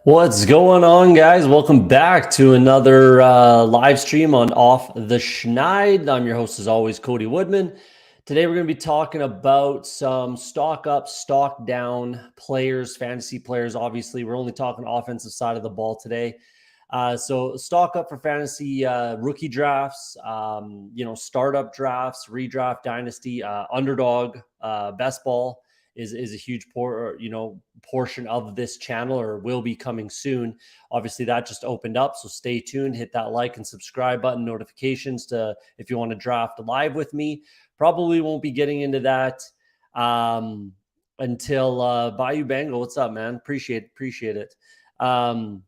What's going on, guys? Welcome back to another live stream on Off the Schneid. I'm your host, as always, Cody Woodman. Today, we're going to be talking about some stock up, stock down players, fantasy players. Obviously, we're only talking offensive side of the ball today. So stock up for fantasy rookie drafts, startup drafts, redraft, dynasty, underdog, best ball is a huge portion of this channel, or will be coming soon. Obviously, that just opened up, so stay tuned. Hit that like and subscribe button, notifications to if you want to draft live with me. Probably won't be getting into that until Bayou Bengal. What's up, man? Appreciate it. Probably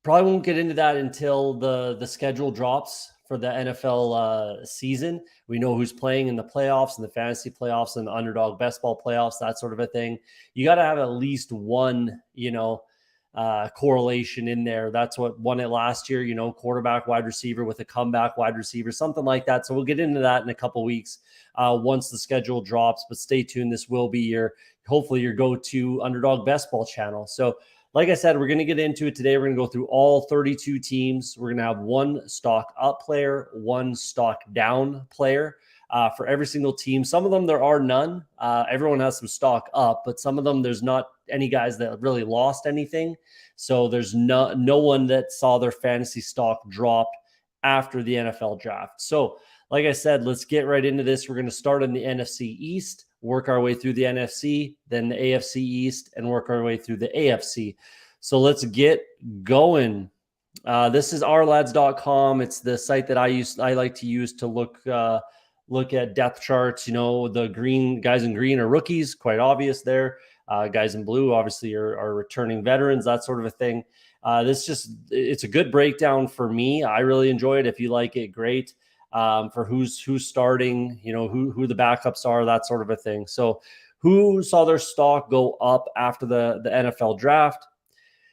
won't get into that until the schedule drops for the NFL season. We know who's playing in the playoffs and the fantasy playoffs and the underdog best ball playoffs, that sort of a thing. You got to have at least one, correlation in there. That's what won it last year, quarterback, wide receiver with a comeback wide receiver, something like that. So we'll get into that in a couple weeks once the schedule drops, but stay tuned. This will be hopefully your go-to underdog best ball channel. So like I said, we're going to get into it today. We're going to go through all 32 teams. We're going to have one stock up player, one stock down player for every single team. Some of them, there are none. Everyone has some stock up, but some of them, there's not any guys that really lost anything. So there's no one that saw their fantasy stock drop after the NFL draft. So like I said, let's get right into this. We're going to start in the NFC East, work our way through the NFC, then the AFC East, and work our way through the AFC. So let's get going. This is ourlads.com. It's the site that I like to use to look at depth charts. The green guys in green are rookies, quite obvious there. Guys in blue obviously are returning veterans, that sort of a thing. It's a good breakdown for me. I really enjoy it. If you like it, great. For who's starting, who the backups are, that sort of a thing. So who saw their stock go up after the NFL draft?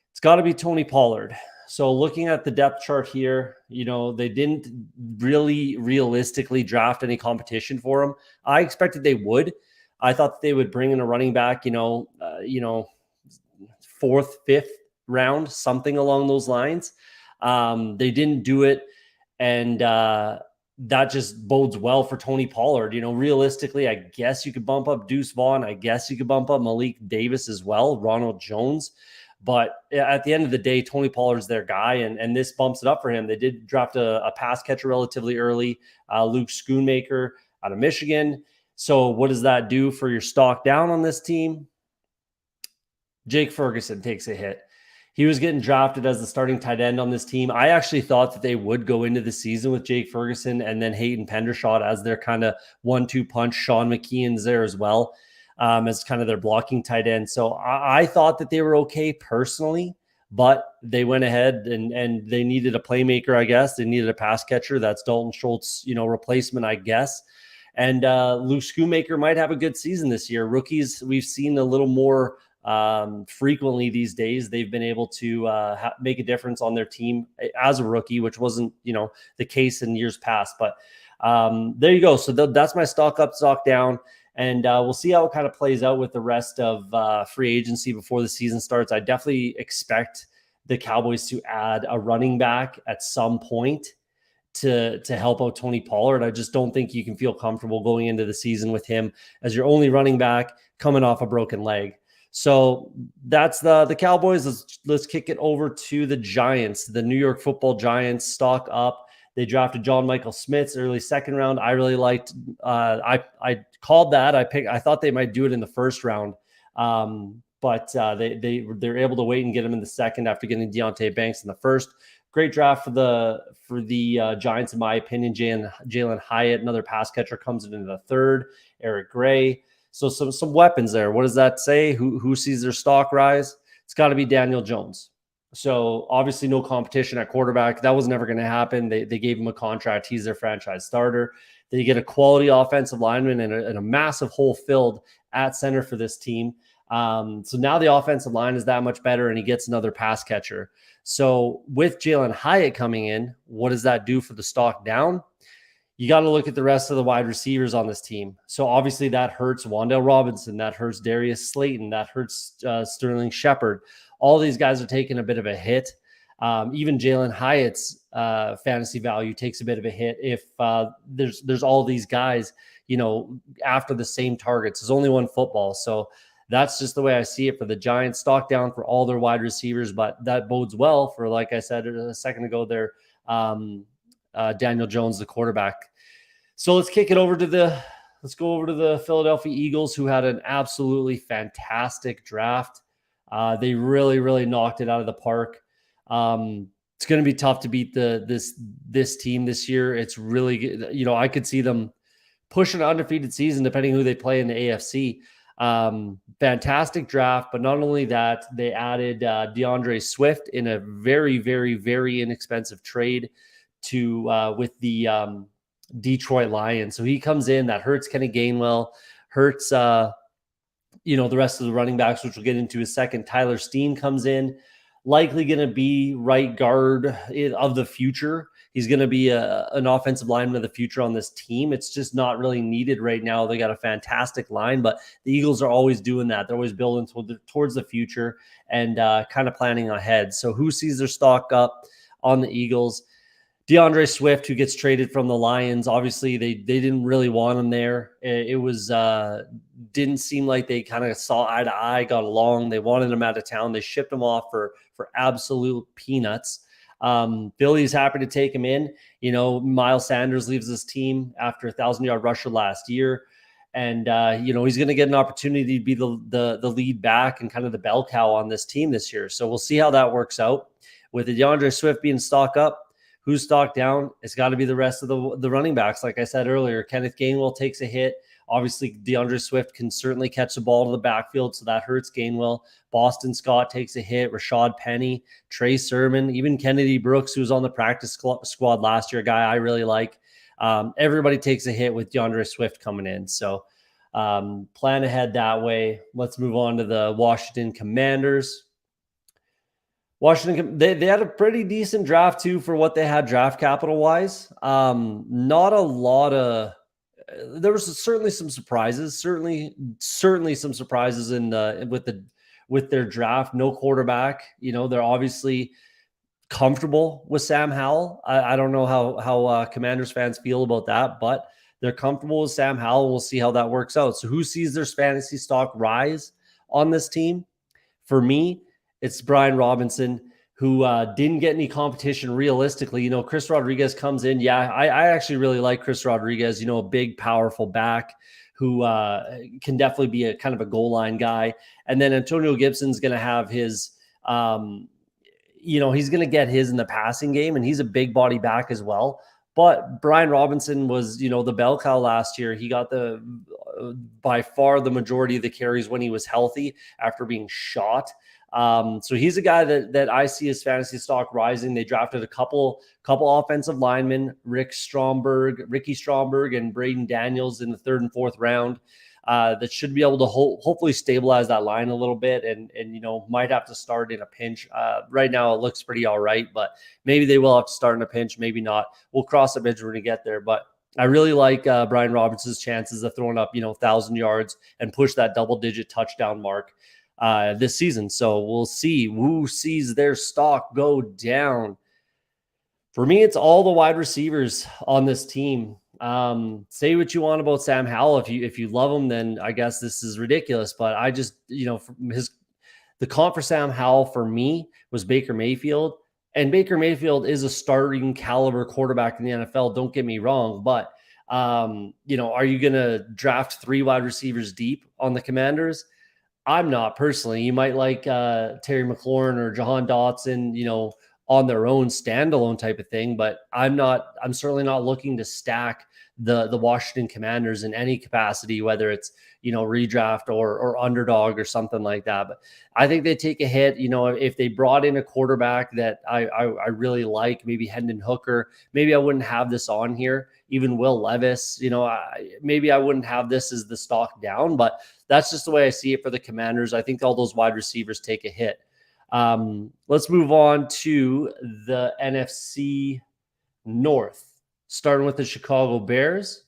It's got to be Tony Pollard. So looking at the depth chart here, they didn't really realistically draft any competition for him. I expected they would. I thought they would bring in a running back, fourth, fifth round, something along those lines. They didn't do it. And that just bodes well for Tony Pollard. Realistically, I guess you could bump up Deuce Vaughn. I guess you could bump up Malik Davis as well, Ronald Jones. But at the end of the day, Tony Pollard's their guy, and this bumps it up for him. They did draft a pass catcher relatively early, Luke Schoonmaker out of Michigan. So what does that do for your stock down on this team? Jake Ferguson takes a hit. He was getting drafted as the starting tight end on this team. I actually thought that they would go into the season with Jake Ferguson and then Hayden Pendershot as their kind of 1-2 punch. Sean McKeon's there as well as kind of their blocking tight end. So I thought that they were okay personally, but they went ahead and they needed a playmaker, I guess. They needed a pass catcher. That's Dalton Schultz, replacement, I guess. And Luke Schoonmaker might have a good season this year. Rookies, we've seen a little more frequently these days. They've been able to make a difference on their team as a rookie, which wasn't the case in years past. But there you go. So that's my stock up, stock down, and we'll see how it kind of plays out with the rest of free agency before the season starts. I definitely expect the Cowboys to add a running back at some point to help out Tony Pollard. I just don't think you can feel comfortable going into the season with him as your only running back coming off a broken leg. So that's the Cowboys. Let's kick it over to the Giants. The New York Football Giants, stock up. They drafted John Michael Schmitz early second round. I really liked. I called that. I thought they might do it in the first round, but they're able to wait and get him in the second after getting Deontay Banks in the first. Great draft for the Giants, in my opinion. Jalen Hyatt, another pass catcher, comes into the third. Eric Gray. So some weapons there. What does that say? Who sees their stock rise? It's got to be Daniel Jones. So obviously no competition at quarterback. That was never going to happen. They gave him a contract. He's their franchise starter. They get a quality offensive lineman and a massive hole filled at center for this team. So now the offensive line is that much better, and he gets another pass catcher. So with Jalen Hyatt coming in, what does that do for the stock down? You got to look at the rest of the wide receivers on this team. So obviously that hurts Wan'Dale Robinson, that hurts Darius Slayton, that hurts Sterling Shepard. all these guys are taking a bit of a hit. Even Jalen Hyatt's fantasy value takes a bit of a hit if there's all these guys, after the same targets. There's only one football, so that's just the way I see it for the Giants. Stock down for all their wide receivers, but that bodes well for, like I said a second ago, their Daniel Jones, the quarterback. So let's go over to the Philadelphia Eagles, who had an absolutely fantastic draft. They really, really knocked it out of the park. It's going to be tough to beat this team this year. It's really, I could see them pushing an undefeated season depending who they play in the AFC. Fantastic draft, but not only that, they added DeAndre Swift in a very, very, very inexpensive trade with the Detroit Lions. So he comes in. That hurts Kenny Gainwell, hurts the rest of the running backs, which we'll get into a second. Tyler Steen comes in, likely going to be right guard of the future. He's going to be an offensive lineman of the future on this team. It's just not really needed right now. They got a fantastic line, but the Eagles are always doing that. They're always building towards the future and kind of planning ahead. So who sees their stock up on the Eagles? DeAndre Swift, who gets traded from the Lions. Obviously, they didn't really want him there. It was didn't seem like they kind of saw eye to eye, got along. They wanted him out of town. They shipped him off for absolute peanuts. Philly's happy to take him in. Miles Sanders leaves this team after a 1,000-yard rusher last year. And, he's going to get an opportunity to be the lead back and kind of the bell cow on this team this year. So we'll see how that works out. With the DeAndre Swift being stock up, who's stock down? It's got to be the rest of the running backs. Like I said earlier, Kenneth Gainwell takes a hit. Obviously, DeAndre Swift can certainly catch the ball to the backfield, so that hurts Gainwell. Boston Scott takes a hit. Rashad Penny, Trey Sermon, even Kennedy Brooks, who was on the practice squad last year, a guy I really like. Everybody takes a hit with DeAndre Swift coming in. So plan ahead that way. Let's move on to the Washington Commanders. Washington, they had a pretty decent draft too for what they had draft capital wise. Not a lot of. There was certainly some surprises. Certainly some surprises with their draft. No quarterback. They're obviously comfortable with Sam Howell. I don't know how Commanders fans feel about that, but they're comfortable with Sam Howell. We'll see how that works out. So who sees their fantasy stock rise on this team? For me, it's Brian Robinson, who didn't get any competition realistically. Chris Rodriguez comes in. Yeah, I actually really like Chris Rodriguez, a big, powerful back who can definitely be a kind of a goal line guy. And then Antonio Gibson's going to have his, he's going to get his in the passing game, and he's a big body back as well. But Brian Robinson was, the bell cow last year. He got by far the majority of the carries when he was healthy after being shot. So he's a guy that I see his fantasy stock rising. They drafted a couple offensive linemen, Ricky Stromberg and Braden Daniels in the 3rd and 4th round. That should be able to hopefully stabilize that line a little bit and might have to start in a pinch. Right now it looks pretty all right, but maybe they will have to start in a pinch, maybe not. We'll cross the bridge when we get there, but I really like Brian Robinson's chances of throwing up 1,000 yards and push that double-digit touchdown mark this season. So we'll see who sees their stock go down. For me, it's all the wide receivers on this team. Say what you want about Sam Howell. If you love him, then I guess this is ridiculous. But I just, the comp for Sam Howell for me was Baker Mayfield. And Baker Mayfield is a starting caliber quarterback in the NFL. Don't get me wrong. But, are you going to draft 3 wide receivers deep on the Commanders? I'm not personally. You might like Terry McLaurin or Jahan Dotson, on their own standalone type of thing, but I'm certainly not looking to stack the Washington Commanders in any capacity, whether it's, redraft or underdog or something like that. But I think they take a hit, if they brought in a quarterback that I really like, maybe Hendon Hooker, maybe I wouldn't have this on here. Even Will Levis, maybe I wouldn't have this as the stock down, but that's just the way I see it for the Commanders. I think all those wide receivers take a hit. Let's move on to the NFC North, starting with the Chicago Bears.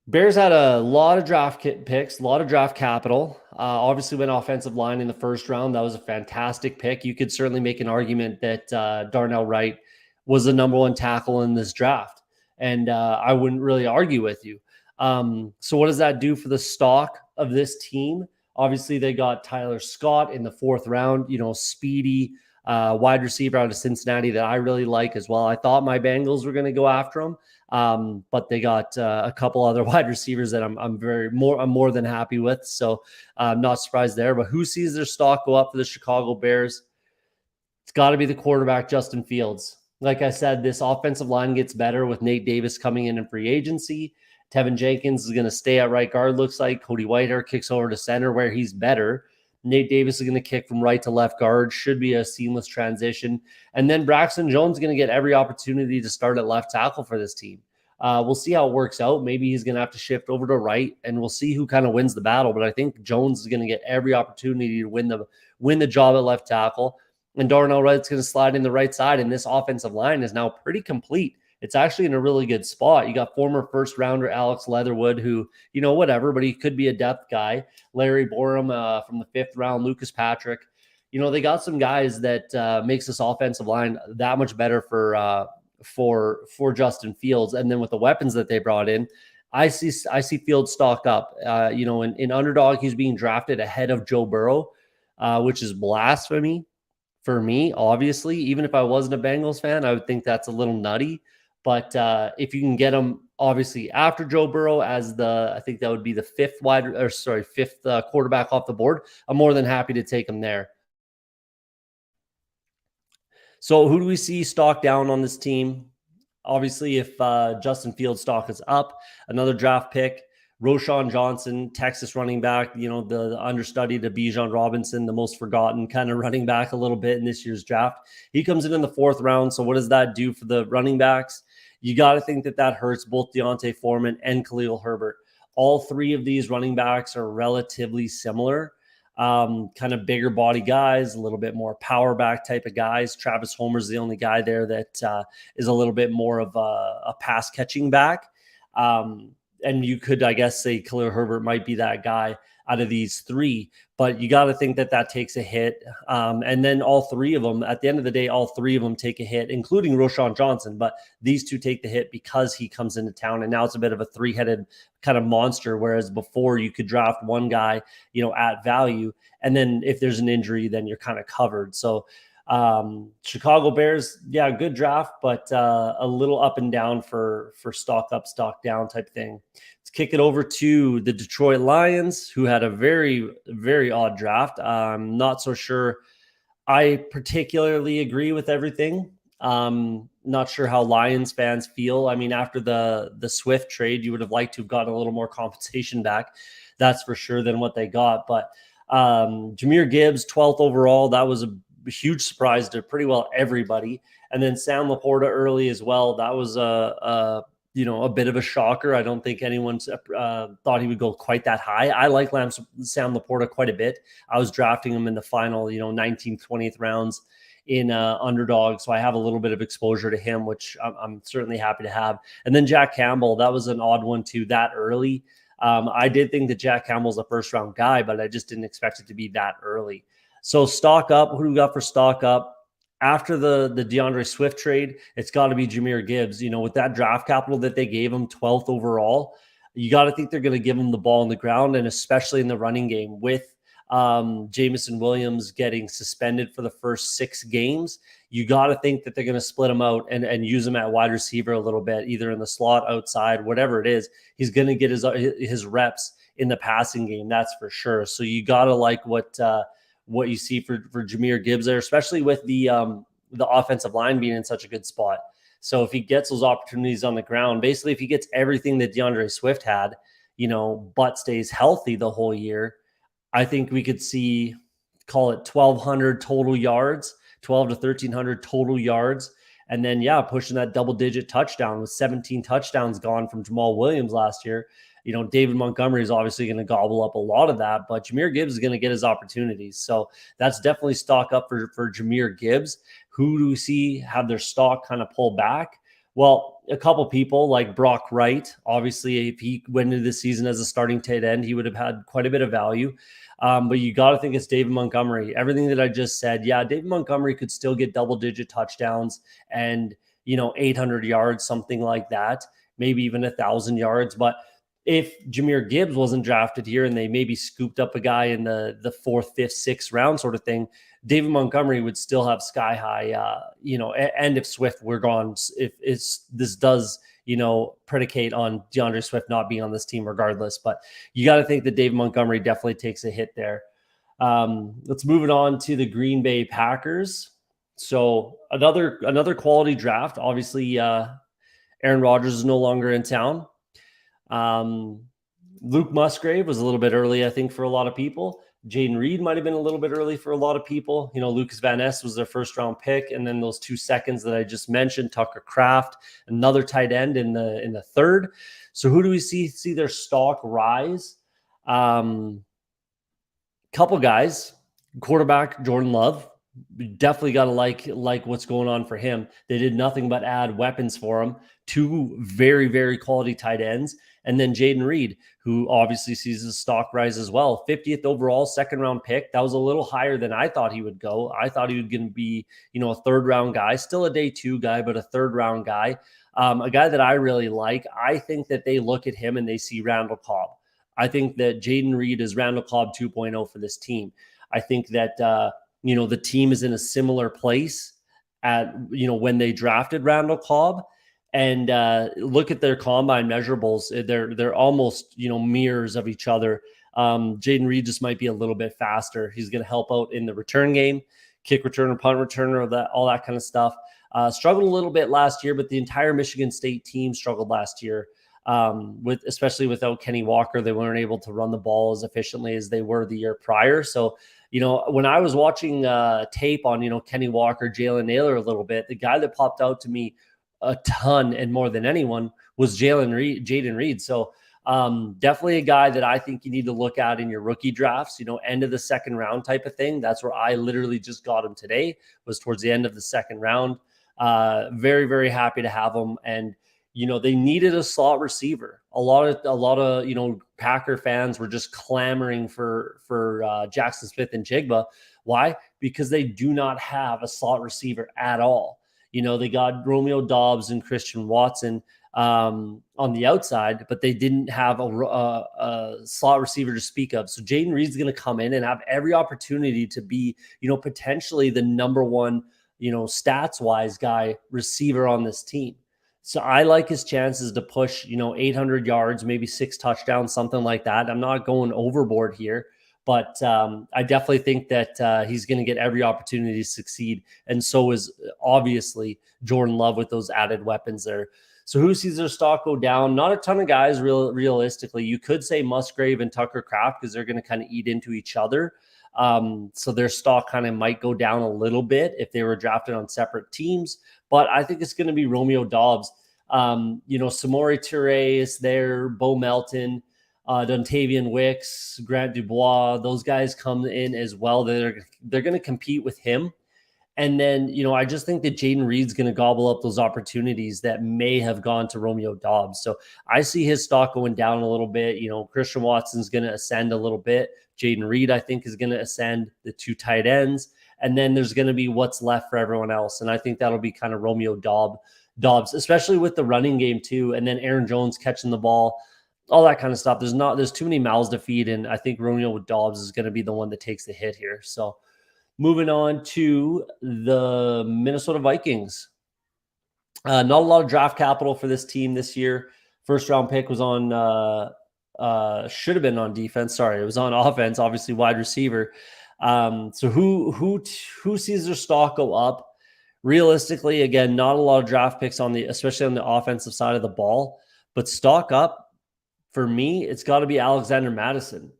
Bears had a lot of draft picks, a lot of draft capital. Obviously, went offensive line in the first round. That was a fantastic pick. You could certainly make an argument that Darnell Wright was the number one tackle in this draft, and I wouldn't really argue with you. So, what does that do for the stock of this team? Obviously, they got Tyler Scott in the fourth round. Speedy wide receiver out of Cincinnati that I really like as well. I thought my Bengals were going to go after him. But they got a couple other wide receivers that I'm more than happy with. So I'm not surprised there. But who sees their stock go up for the Chicago Bears? It's got to be the quarterback, Justin Fields. Like I said, this offensive line gets better with Nate Davis coming in free agency. Tevin Jenkins is going to stay at right guard, looks like. Cody Whitehair kicks over to center where he's better. Nate Davis is going to kick from right to left guard. Should be a seamless transition. And then Braxton Jones is going to get every opportunity to start at left tackle for this team. We'll see how it works out. Maybe he's going to have to shift over to right, and we'll see who kind of wins the battle. But I think Jones is going to get every opportunity to win the job at left tackle. And Darnell Wright's going to slide in the right side. And this offensive line is now pretty complete. It's actually in a really good spot. You got former first rounder Alex Leatherwood, who, whatever, but he could be a depth guy. Larry Borum from the fifth round, Lucas Patrick. They got some guys that makes this offensive line that much better for Justin Fields. And then with the weapons that they brought in, I see Fields stock up. In underdog, he's being drafted ahead of Joe Burrow, which is blasphemy for me, obviously. Even if I wasn't a Bengals fan, I would think that's a little nutty. But if you can get him, obviously, after Joe Burrow as I think that would be the fifth quarterback off the board, I'm more than happy to take him there. So who do we see stock down on this team? Obviously, if Justin Fields' stock is up, another draft pick, Roschon Johnson, Texas running back, the understudy to Bijan Robinson, the most forgotten kind of running back a little bit in this year's draft. He comes in the fourth round. So what does that do for the running backs? You got to think that hurts both Deontay Foreman and Khalil Herbert. All three of these running backs are relatively similar. Kind of bigger body guys, a little bit more power back type of guys. Travis Homer's the only guy there that is a little bit more of a pass catching back. And you could, I guess, say Khalil Herbert might be that guy out of these three, but you got to think that takes a hit. And then all three of them, at the end of the day, all three of them take a hit, including Roschon Johnson. But these two take the hit because he comes into town, and now it's a bit of a three-headed kind of monster, whereas before you could draft one guy, at value, and then if there's an injury, then you're kind of covered. So Chicago Bears, yeah, good draft, but a little up and down for stock up, stock down type thing. Let's kick it over to the Detroit Lions, who had a very, very odd draft. I'm not so sure I particularly agree with everything. Not sure how Lions fans feel. I mean, after the Swift trade, you would have liked to have gotten a little more compensation back. That's for sure than what they got. But Jahmyr Gibbs, 12th overall, that was a huge surprise to pretty well everybody. And then Sam Laporta early as well. That was a bit of a shocker. I don't think anyone thought he would go quite that high. I like Sam Laporta quite a bit. I was drafting him in the final, 19th, 20th rounds in underdog. So I have a little bit of exposure to him, which I'm certainly happy to have. And then Jack Campbell, that was an odd one too, that early. I did think that Jack Campbell's a first round guy, but I just didn't expect it to be that early. So stock up, who do we got for stock up? After the DeAndre Swift trade, it's got to be Jahmyr Gibbs. With that draft capital that they gave him, 12th overall, you got to think they're going to give him the ball on the ground, and especially in the running game with Jameson Williams getting suspended for the first 6 games. You got to think that they're going to split him out and use him at wide receiver a little bit, either in the slot, outside, whatever it is. He's going to get his reps in the passing game, that's for sure. So you got to like what you see for Jahmyr Gibbs there, especially with the offensive line being in such a good spot. So if he gets those opportunities on the ground, basically if he gets everything that DeAndre Swift had, but stays healthy the whole year, I think we could see, call it 1,200 total yards, 12 to 1,300 total yards. And then, pushing that double-digit touchdown with 17 touchdowns gone from Jamal Williams last year. David Montgomery is obviously going to gobble up a lot of that, but Jahmyr Gibbs is going to get his opportunities. So that's definitely stock up for Jahmyr Gibbs. Who do we see have their stock kind of pull back? Well, a couple people like Brock Wright, obviously, if he went into the season as a starting tight end, he would have had quite a bit of value. But you got to think it's David Montgomery. Everything that I just said, yeah, David Montgomery could still get double-digit touchdowns and 800 yards, something like that, maybe even 1,000 yards. But if Jahmyr Gibbs wasn't drafted here and they maybe scooped up a guy in the fourth, fifth, sixth round sort of thing, David Montgomery would still have sky high, and if Swift were gone, if this does, predicate on DeAndre Swift not being on this team regardless. But you got to think that David Montgomery definitely takes a hit there. Let's move it on to the Green Bay Packers. So another quality draft. Obviously, Aaron Rodgers is no longer in town. Luke Musgrave was a little bit early, I think, for a lot of people. Jaden Reed might have been a little bit early for a lot of people. Lucas Van Ness was their first round pick. And then those 2 seconds that I just mentioned, Tucker Kraft, another tight end in the third. So who do we see their stock rise? Couple guys, quarterback Jordan Love. Definitely got to like what's going on for him. They did nothing but add weapons for him. 2 very, very quality tight ends. And then Jaden Reed, who obviously sees his stock rise as well. 50th overall, second round pick. That was a little higher than I thought he would go. I thought he was going to be, a third round guy, still a day 2 guy, but a third round guy. A guy that I really like. I think that they look at him and they see Randall Cobb. I think that Jaden Reed is Randall Cobb 2.0 for this team. I think that, the team is in a similar place at, when they drafted Randall Cobb. And look at their combine measurables. They're almost, mirrors of each other. Jaden Reed just might be a little bit faster. He's going to help out in the return game, kick returner, punt returner, all that kind of stuff. Struggled a little bit last year, but the entire Michigan State team struggled last year. Especially without Kenny Walker, they weren't able to run the ball as efficiently as they were the year prior. So, when I was watching tape on, Kenny Walker, Jalen Naylor a little bit, the guy that popped out to me a ton and more than anyone was Jaden Reed. So definitely a guy that I think you need to look at in your rookie drafts, end of the second round type of thing. That's where I literally just got him today, was towards the end of the second round. Very, very happy to have him. And, they needed a slot receiver. A lot of, Packer fans were just clamoring for Jackson Smith and Jigba. Why? Because they do not have a slot receiver at all. They got Romeo Doubs and Christian Watson on the outside, but they didn't have a slot receiver to speak of. So Jaden Reed's going to come in and have every opportunity to be, potentially the number one, stats-wise guy receiver on this team. So I like his chances to push, 800 yards, maybe 6 touchdowns, something like that. I'm not going overboard here. But I definitely think that he's going to get every opportunity to succeed. And so is obviously Jordan Love with those added weapons there. So who sees their stock go down? Not a ton of guys realistically. You could say Musgrave and Tucker Kraft because they're going to kind of eat into each other. So their stock kind of might go down a little bit if they were drafted on separate teams. But I think it's going to be Romeo Doubs. Samori Toure is there, Bo Melton, Dontavian Wicks, Grant Dubois, those guys come in as well. They're going to compete with him. And then, I just think that Jaden Reed's going to gobble up those opportunities that may have gone to Romeo Doubs. So I see his stock going down a little bit. Christian Watson's going to ascend a little bit. Jaden Reed, I think, is going to ascend, the 2 tight ends. And then there's going to be what's left for everyone else. And I think that'll be kind of Romeo Doubs, especially with the running game too. And then Aaron Jones catching the ball, all that kind of stuff. There's too many mouths to feed. And I think Romeo Doubs is going to be the one that takes the hit here. So moving on to the Minnesota Vikings. Not a lot of draft capital for this team this year. First round pick was on, should have been on defense. Sorry, it was on offense, obviously wide receiver. So who sees their stock go up? Realistically, again, not a lot of draft picks especially on the offensive side of the ball, but stock up for me, it's got to be Alexander Mattison.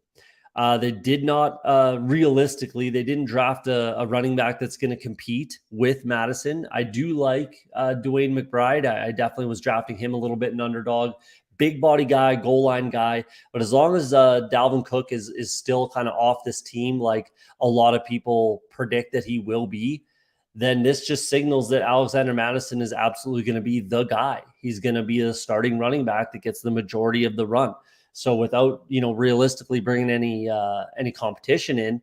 They did not, realistically, they didn't draft a running back that's going to compete with Madison. I do like Dwayne McBride. I definitely was drafting him a little bit in underdog. Big body guy, goal line guy. But as long as Dalvin Cook is still kind of off this team, like a lot of people predict that he will be, then this just signals that Alexander Mattison is absolutely going to be the guy. He's going to be a starting running back that gets the majority of the run. So without, realistically bringing any competition in,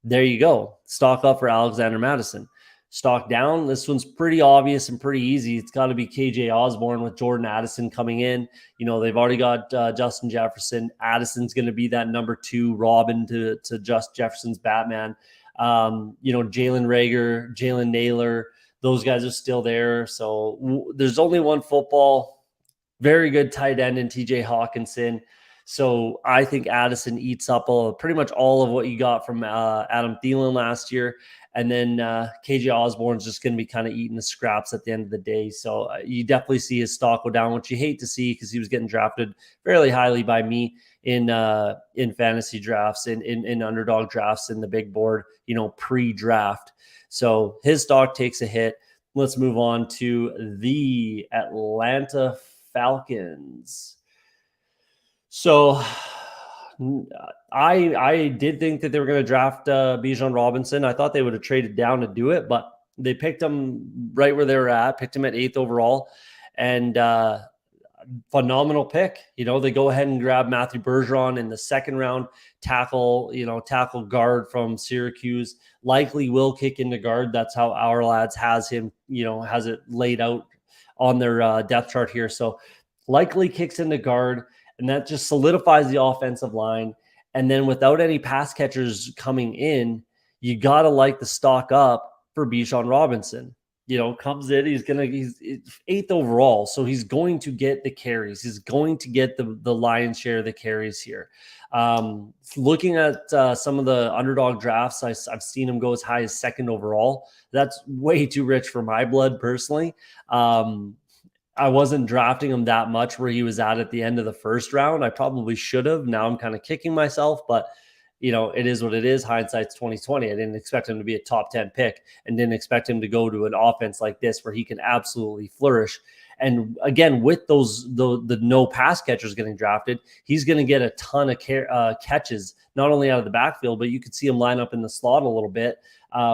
there you go. Stock up for Alexander Mattison. Stock down. This one's pretty obvious and pretty easy. It's got to be KJ Osborne with Jordan Addison coming in. They've already got Justin Jefferson. Addison's going to be that number 2 Robin to Just Jefferson's Batman. Jalen Reagor, Jalen Naylor, those guys are still there. So there's only one football. Very good tight end in TJ Hawkinson. So I think Addison eats up pretty much all of what you got from Adam Thielen last year. And then KJ Osborne's just going to be kind of eating the scraps at the end of the day. So you definitely see his stock go down, which you hate to see because he was getting drafted fairly highly by me in fantasy drafts, in underdog drafts, in the big board, pre-draft. So his stock takes a hit. Let's move on to the Atlanta Falcons. So I did think that they were going to draft Bijan Robinson. I thought they would have traded down to do it, but they picked him right where they were at, picked him at 8th overall, and phenomenal pick. They go ahead and grab Matthew Bergeron in the 2nd round, tackle guard from Syracuse, likely will kick into guard. That's how our lads has him, has it laid out on their depth chart here. So likely kicks into guard. And that just solidifies the offensive line. And then without any pass catchers coming in, you got to like the stock up for Bijan Robinson. Comes in, he's 8th overall. So he's going to get the carries. He's going to get the lion's share of the carries here. Looking at some of the underdog drafts, I've seen him go as high as 2nd overall. That's way too rich for my blood personally. I wasn't drafting him that much where he was at the end of the 1st round. I probably should have. Now I'm kind of kicking myself, but it is what it is. Hindsight's 2020. I didn't expect him to be a top 10 pick and didn't expect him to go to an offense like this where he can absolutely flourish. And again, with the no pass catchers getting drafted, he's going to get a ton of catches, not only out of the backfield, but you could see him line up in the slot a little bit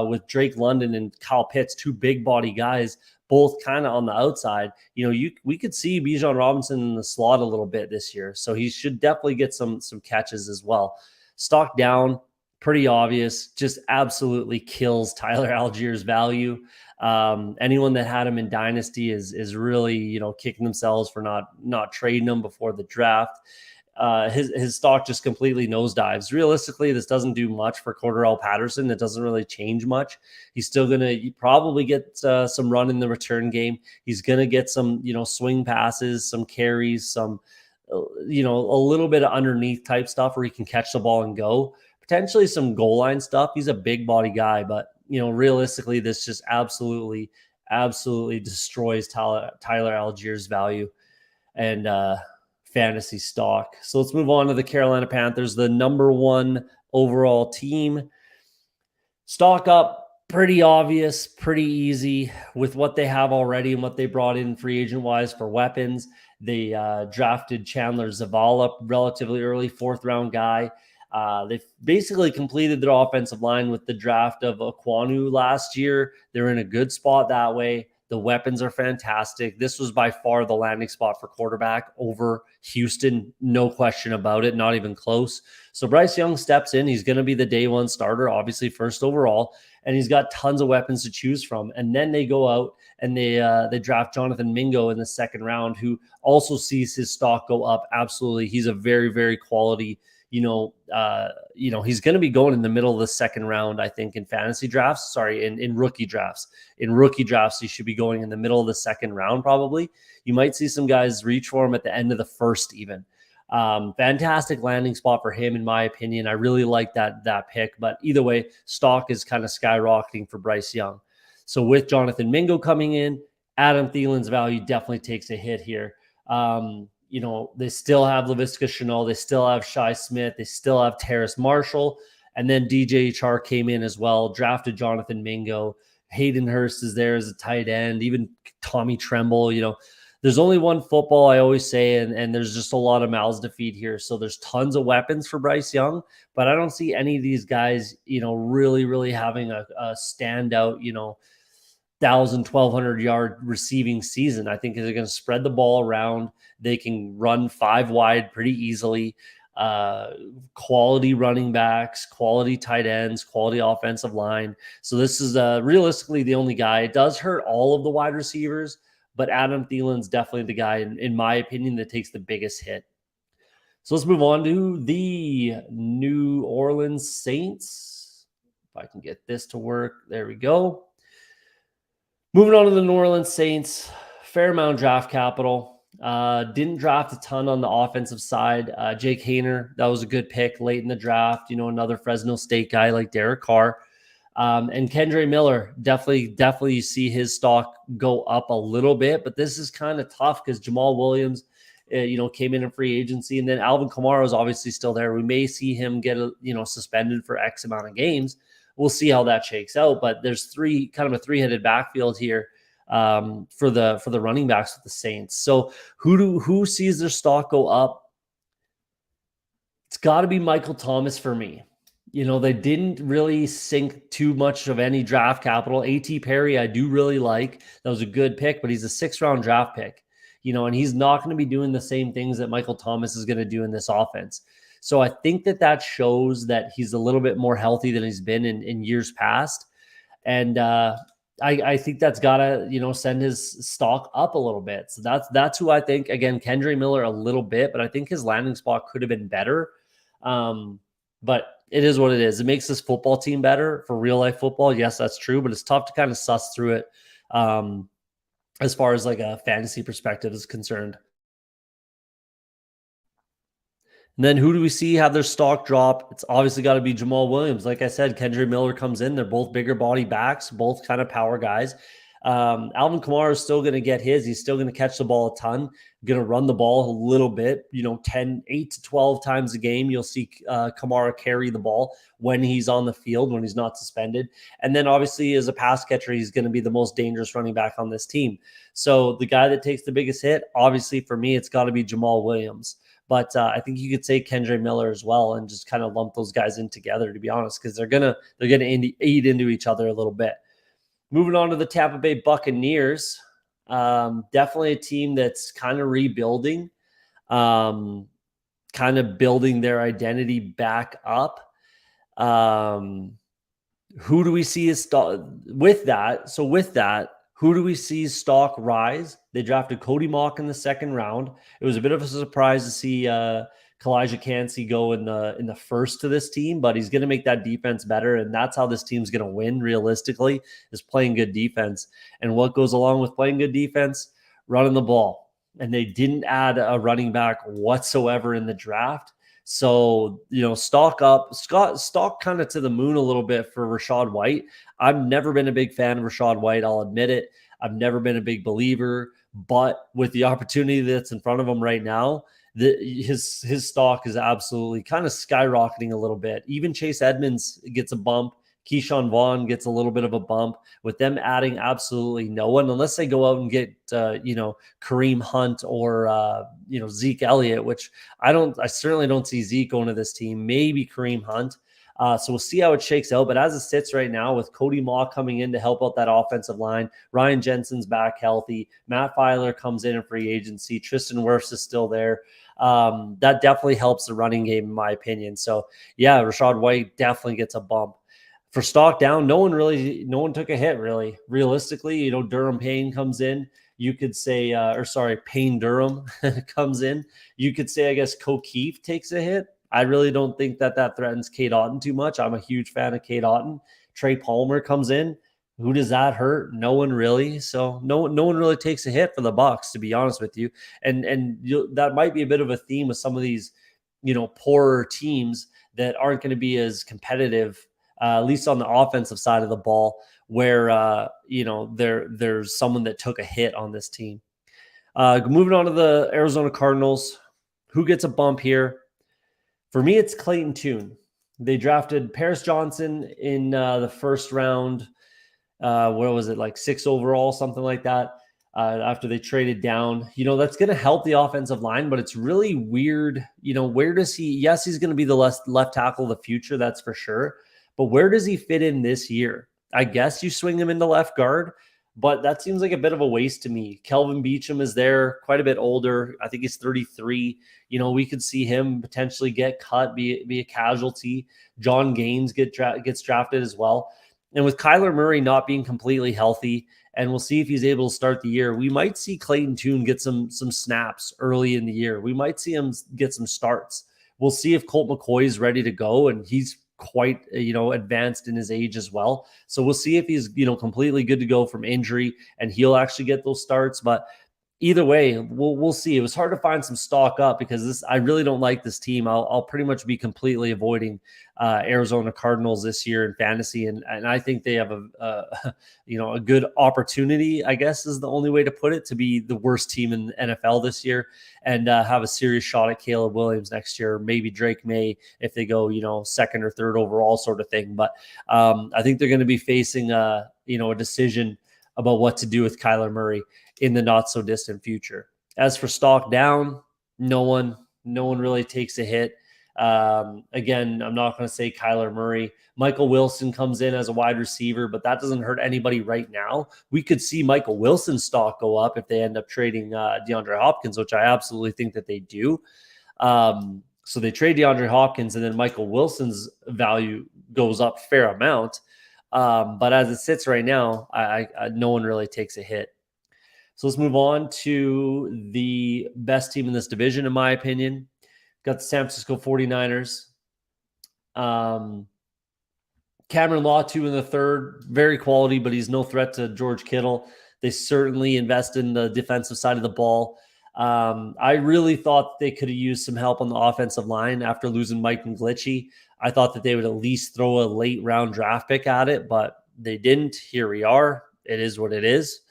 with Drake London and Kyle Pitts, 2 big body guys, both kind of on the outside. We could see Bijan Robinson in the slot a little bit this year. So he should definitely get some catches as well. Stock down, pretty obvious, just absolutely kills Tyler Allgeier's value. Anyone that had him in Dynasty is really, kicking themselves for not trading him before the draft. His stock just completely nosedives. Realistically, this doesn't do much for Cordarrelle Patterson. It doesn't really change much. He's still going to probably get some run in the return game. He's going to get some, swing passes, some carries, some, a little bit of underneath type stuff where he can catch the ball and go. Potentially some goal line stuff. He's a big body guy, but, realistically, this just absolutely destroys Tyler Allgeier's value and fantasy stock. So let's move on to the Carolina Panthers, the number 1 overall team. Stock up, pretty obvious, pretty easy with what they have already and what they brought in free agent wise for weapons. They drafted Chandler Zavala relatively early, 4th round guy. They've basically completed their offensive line with the draft of Aquanu last year. They're in a good spot that way. The weapons are fantastic. This was by far the landing spot for quarterback over Houston. No question about it. Not even close. So Bryce Young steps in. He's going to be the day 1 starter, obviously 1st overall, and he's got tons of weapons to choose from. And then they go out and they draft Jonathan Mingo in the 2nd round, who also sees his stock go up. Absolutely. He's a very, very quality, he's going to be going in the middle of the 2nd round, I think, in fantasy drafts. Sorry, in rookie drafts. In rookie drafts, he should be going in the middle of the 2nd round, probably. You might see some guys reach for him at the end of the 1st, even. Fantastic landing spot for him, in my opinion. I really like that pick. But either way, stock is kind of skyrocketing for Bryce Young. So with Jonathan Mingo coming in, Adam Thielen's value definitely takes a hit here. They still have Laviska Shenault. They still have Shi Smith. They still have Terrace Marshall. And then DJ Char came in as well, drafted Jonathan Mingo. Hayden Hurst is there as a tight end. Even Tommy Tremble, there's only one football, I always say, and there's just a lot of mouths to feed here. So there's tons of weapons for Bryce Young, but I don't see any of these guys, really, really having a standout, 1,200 yard receiving season. I think they're going to spread the ball around. They can run 5 wide pretty easily. Quality running backs, quality tight ends, quality offensive line. So this is realistically the only guy. It does hurt all of the wide receivers, but Adam Thielen's definitely the guy, in my opinion, that takes the biggest hit. So let's move on to the New Orleans Saints. If I can get this to work. There we go. Moving on to the New Orleans Saints, fair amount of draft capital. Didn't draft a ton on the offensive side. Jake Hayner, that was a good pick late in the draft. Another Fresno State guy like Derek Carr. And Kendre Miller, definitely you see his stock go up a little bit, but this is kind of tough because Jamal Williams, came in free agency, and then Alvin Kamara is obviously still there. We may see him get, suspended for X amount of games. We'll see how that shakes out, but there's kind of a three-headed backfield here for the running backs with the Saints. So who sees their stock go up? It's got to be Michael Thomas for me. They didn't really sink too much of any draft capital. A.T. Perry, I do really like. That was a good pick, but he's a 6th-round draft pick, and he's not going to be doing the same things that Michael Thomas is going to do in this offense. So I think that shows that he's a little bit more healthy than he's been in years past. And I think that's got to, send his stock up a little bit. So that's who I think. Again, Kendre Miller a little bit, but I think his landing spot could have been better. But it is what it is. It makes this football team better for real life football. Yes, that's true, but it's tough to kind of suss through it as far as like a fantasy perspective is concerned. And then who do we see have their stock drop? It's obviously got to be Jamal Williams. Like I said, Kendre Miller comes in. They're both bigger body backs, both kind of power guys. Alvin Kamara is still going to get his. He's still going to catch the ball a ton, going to run the ball a little bit, 8 to 12 times a game. You'll see Kamara carry the ball when he's on the field, when he's not suspended. And then obviously as a pass catcher, he's going to be the most dangerous running back on this team. So the guy that takes the biggest hit, obviously for me, it's got to be Jamal Williams. But I think you could say Kendre Miller as well, and just kind of lump those guys in together, to be honest, because they're gonna eat into each other a little bit. Moving on to the Tampa Bay Buccaneers, definitely a team that's kind of rebuilding, kind of building their identity back up. Who do we see as with that? So with that, who do we see stock rise? They drafted Cody Mock in the 2nd round. It was a bit of a surprise to see Kalijah Cansey go in the first to this team, but he's going to make that defense better, and that's how this team's going to win realistically, is playing good defense. And what goes along with playing good defense? Running the ball. And they didn't add a running back whatsoever in the draft. So, stock up, stock kind of to the moon a little bit for Rachaad White. I've never been a big fan of Rachaad White. I'll admit it. I've never been a big believer, but with the opportunity that's in front of him right now, his stock is absolutely kind of skyrocketing a little bit. Even Chase Edmonds gets a bump. Keyshawn Vaughn gets a little bit of a bump with them adding absolutely no one, unless they go out and get, Kareem Hunt or, Zeke Elliott, which I certainly don't see Zeke going to this team, maybe Kareem Hunt. So we'll see how it shakes out. But as it sits right now, with Cody Mock coming in to help out that offensive line, Ryan Jensen's back healthy, Matt Filer comes in free agency, Tristan Wirfs is still there. That definitely helps the running game, in my opinion. So yeah, Rachaad White definitely gets a bump. For stock down, no one took a hit, really. Realistically, Durham Payne comes in. You could say, Payne Durham comes in. You could say, I guess, O'Keefe takes a hit. I really don't think that threatens Cade Otton too much. I'm a huge fan of Cade Otton. Trey Palmer comes in. Who does that hurt? No one really. So no one really takes a hit for the Bucs, to be honest with you. And that might be a bit of a theme with some of these, poorer teams that aren't going to be as competitive, at least on the offensive side of the ball, where there's someone that took a hit on this team. Moving on to the Arizona Cardinals, who gets a bump here? For me, it's Clayton Tune. They drafted Paris Johnson in the 1st round. What was it, like 6 overall, something like that, after they traded down. That's going to help the offensive line, but it's really weird. Where does he – yes, he's going to be the left tackle of the future, that's for sure. But where does he fit in this year? I guess you swing him into left guard. but that seems like a bit of a waste to me. Kelvin Beachum is there, quite a bit older. I think he's 33. We could see him potentially get cut, be a casualty. John Gaines gets drafted as well. And with Kyler Murray not being completely healthy, and we'll see if he's able to start the year, we might see Clayton Tune get some snaps early in the year. We might see him get some starts. We'll see if Colt McCoy is ready to go, and he's quite advanced in his age as well. So we'll see if he's completely good to go from injury and he'll actually get those starts. But either way, we'll see. It was hard to find some stock up because I really don't like this team. I'll pretty much be completely avoiding Arizona Cardinals this year in fantasy, and I think they have a good opportunity, I guess is the only way to put it, to be the worst team in the NFL this year and have a serious shot at Caleb Williams next year, maybe Drake May if they go second or third overall sort of thing. But I think they're going to be facing a decision about what to do with Kyler Murray in the not so distant future. As for stock down, no one really takes a hit. Again, I'm not going to say Kyler Murray. Michael Wilson comes in as a wide receiver, but that doesn't hurt anybody right now. We could see Michael Wilson's stock go up if they end up trading DeAndre Hopkins, which I absolutely think that they do. So they trade DeAndre Hopkins, and then Michael Wilson's value goes up a fair amount. But as it sits right now, I no one really takes a hit. So let's move on to the best team in this division, in my opinion. Got the San Francisco 49ers. Cameron Latu in the third, very quality, but he's no threat to George Kittle. They certainly invest in the defensive side of the ball. I really thought they could have used some help on the offensive line after losing Mike Glitchy. I thought that they would at least throw a late round draft pick at it, but they didn't. Here we are. It is what it is.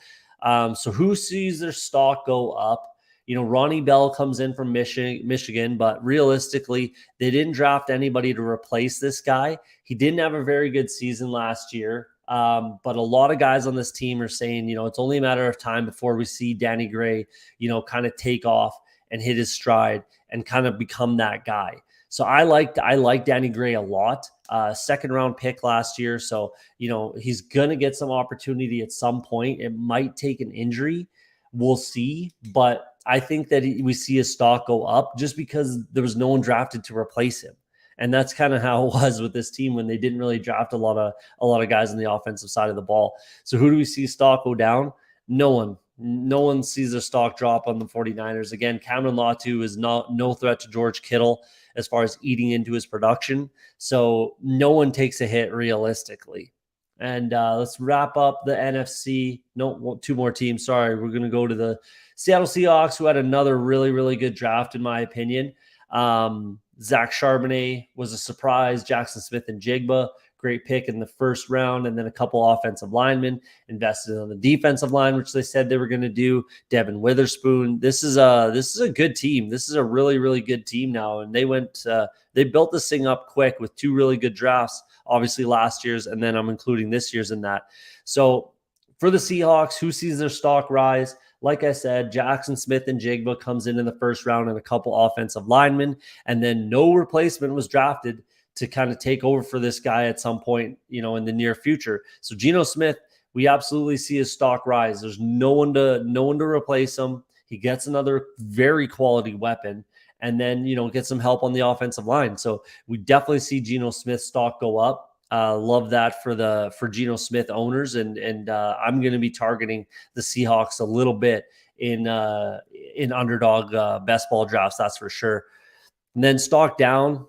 So who sees their stock go up? Ronnie Bell comes in from Michigan, but realistically, they didn't draft anybody to replace this guy. He didn't have a very good season last year, but a lot of guys on this team are saying, it's only a matter of time before we see Danny Gray, kind of take off and hit his stride and kind of become that guy. So I like Danny Gray a lot. Second round pick last year. So, he's going to get some opportunity at some point. It might take an injury. We'll see. But I think that we see his stock go up just because there was no one drafted to replace him. And that's kind of how it was with this team when they didn't really draft a lot of guys on the offensive side of the ball. So who do we see stock go down? No one. No one sees their stock drop on the 49ers. Again, Cameron Latu is no threat to George Kittle as far as eating into his production. So no one takes a hit realistically. And let's wrap up the NFC. No, two more teams. Sorry. We're going to go to the Seattle Seahawks, who had another really, really good draft, in my opinion. Zach Charbonnet was a surprise. Jackson Smith and Jigba, great pick in the first round. And then a couple offensive linemen invested on the defensive line, which they said they were going to do. Devin Witherspoon. This is a good team. This is a really, really good team now. And they built this thing up quick with two really good drafts, obviously last year's, and then I'm including this year's in that. So for the Seahawks, who sees their stock rise? Like I said, Jackson Smith and Jigba comes in the first round and a couple offensive linemen, and then no replacement was drafted to kind of take over for this guy at some point, in the near future. So Geno Smith, we absolutely see his stock rise. There's no one to replace him. He gets another very quality weapon, and then, get some help on the offensive line. So we definitely see Geno Smith's stock go up. Love that for Geno Smith owners, and I'm going to be targeting the Seahawks a little bit in underdog best ball drafts, that's for sure. And then stock down,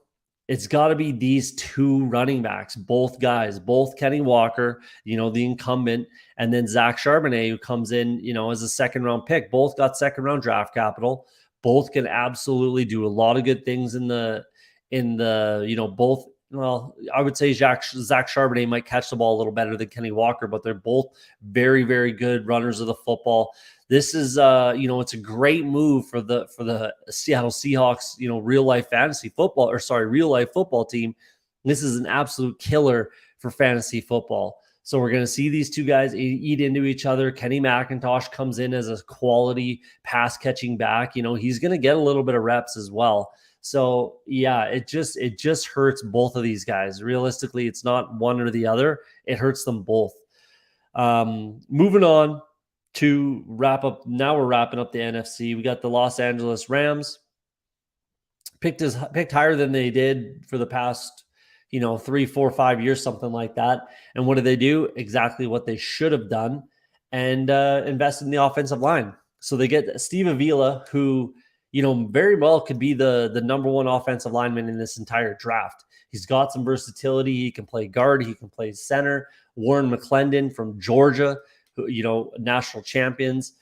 it's got to be these two running backs, both guys, both Kenny Walker, the incumbent, and then Zach Charbonnet, who comes in, as a second round pick. Both got second round draft capital. Both can absolutely do a lot of good things in the both. Well, I would say Zach Charbonnet might catch the ball a little better than Kenny Walker, but they're both very, very good runners of the football. This is, it's a great move for the Seattle Seahawks, real life football team. This is an absolute killer for fantasy football. So we're going to see these two guys eat into each other. Kenny McIntosh comes in as a quality pass catching back. He's going to get a little bit of reps as well. So yeah, it just hurts both of these guys. Realistically, it's not one or the other. It hurts them both. Moving on to wrap up. Now we're wrapping up the NFC. We got the Los Angeles Rams picked higher than they did for the past 3, 4, 5 years, something like that. And what did they do? Exactly what they should have done, and invest in the offensive line. So they get Steve Avila, who very well could be the number one offensive lineman in this entire draft. He's got some versatility. He can play guard. He can play center. Warren McClendon from Georgia, who national champions.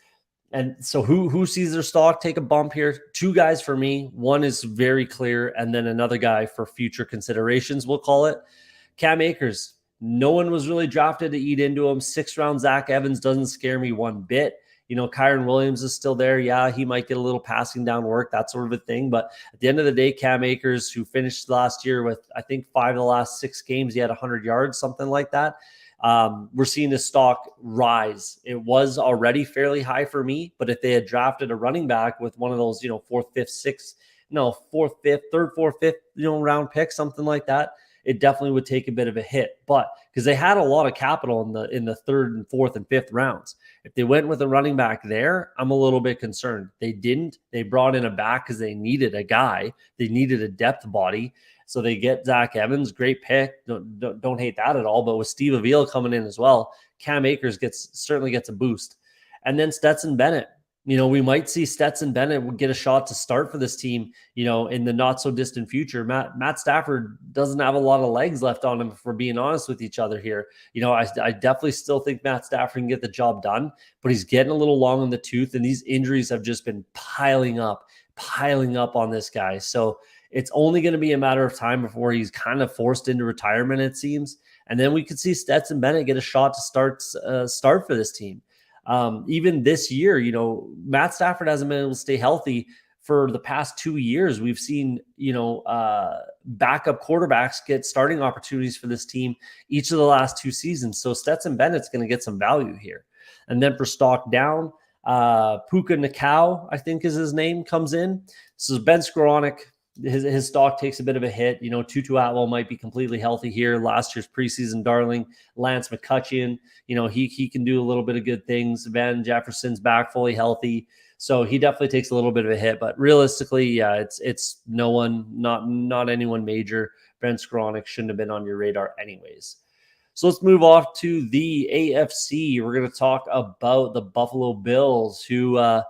And so who sees their stock take a bump here? Two guys for me. One is very clear, and then another guy for future considerations, we'll call it. Cam Akers. No one was really drafted to eat into him. 6th round Zach Evans doesn't scare me one bit. Kyron Williams is still there. Yeah, he might get a little passing down work, that sort of a thing. But at the end of the day, Cam Akers, who finished last year with, I think, 5 of the last 6 games, he had 100 yards, something like that. We're seeing the stock rise. It was already fairly high for me, but if they had drafted a running back with one of those, 4th, 5th, 6th, 4th, 5th, 3rd, 4th, 5th, round pick, something like that, it definitely would take a bit of a hit. But because they had a lot of capital in the 3rd and 4th and 5th rounds, if they went with a running back there, I'm a little bit concerned. They didn't. They brought in a back because they needed a guy. They needed a depth body. So they get Zach Evans, great pick. Don't hate that at all. But with Steve Avila coming in as well, Cam Akers certainly gets a boost. And then Stetson Bennett. We might see Stetson Bennett get a shot to start for this team, in the not so distant future. Matt Stafford doesn't have a lot of legs left on him, if we're being honest with each other here. I definitely still think Matt Stafford can get the job done, but he's getting a little long in the tooth, and these injuries have just been piling up on this guy. So it's only going to be a matter of time before he's kind of forced into retirement, it seems. And then we could see Stetson Bennett get a shot to start for this team. Even this year, Matt Stafford hasn't been able to stay healthy for the past 2 years. We've seen, backup quarterbacks get starting opportunities for this team each of the last 2 seasons. So Stetson Bennett's going to get some value here. And then for stock down, Puka Nakau, I think is his name, comes in. So Ben Skoranek, his stock takes a bit of a hit. Tutu Atwell might be completely healthy here. Last year's preseason darling. Lance McCutcheon, he can do a little bit of good things. Van Jefferson's back fully healthy. So he definitely takes a little bit of a hit. But realistically, yeah, it's no one, not anyone major. Ben Skoranek shouldn't have been on your radar anyways. So let's move off to the AFC. We're going to talk about the Buffalo Bills, who, are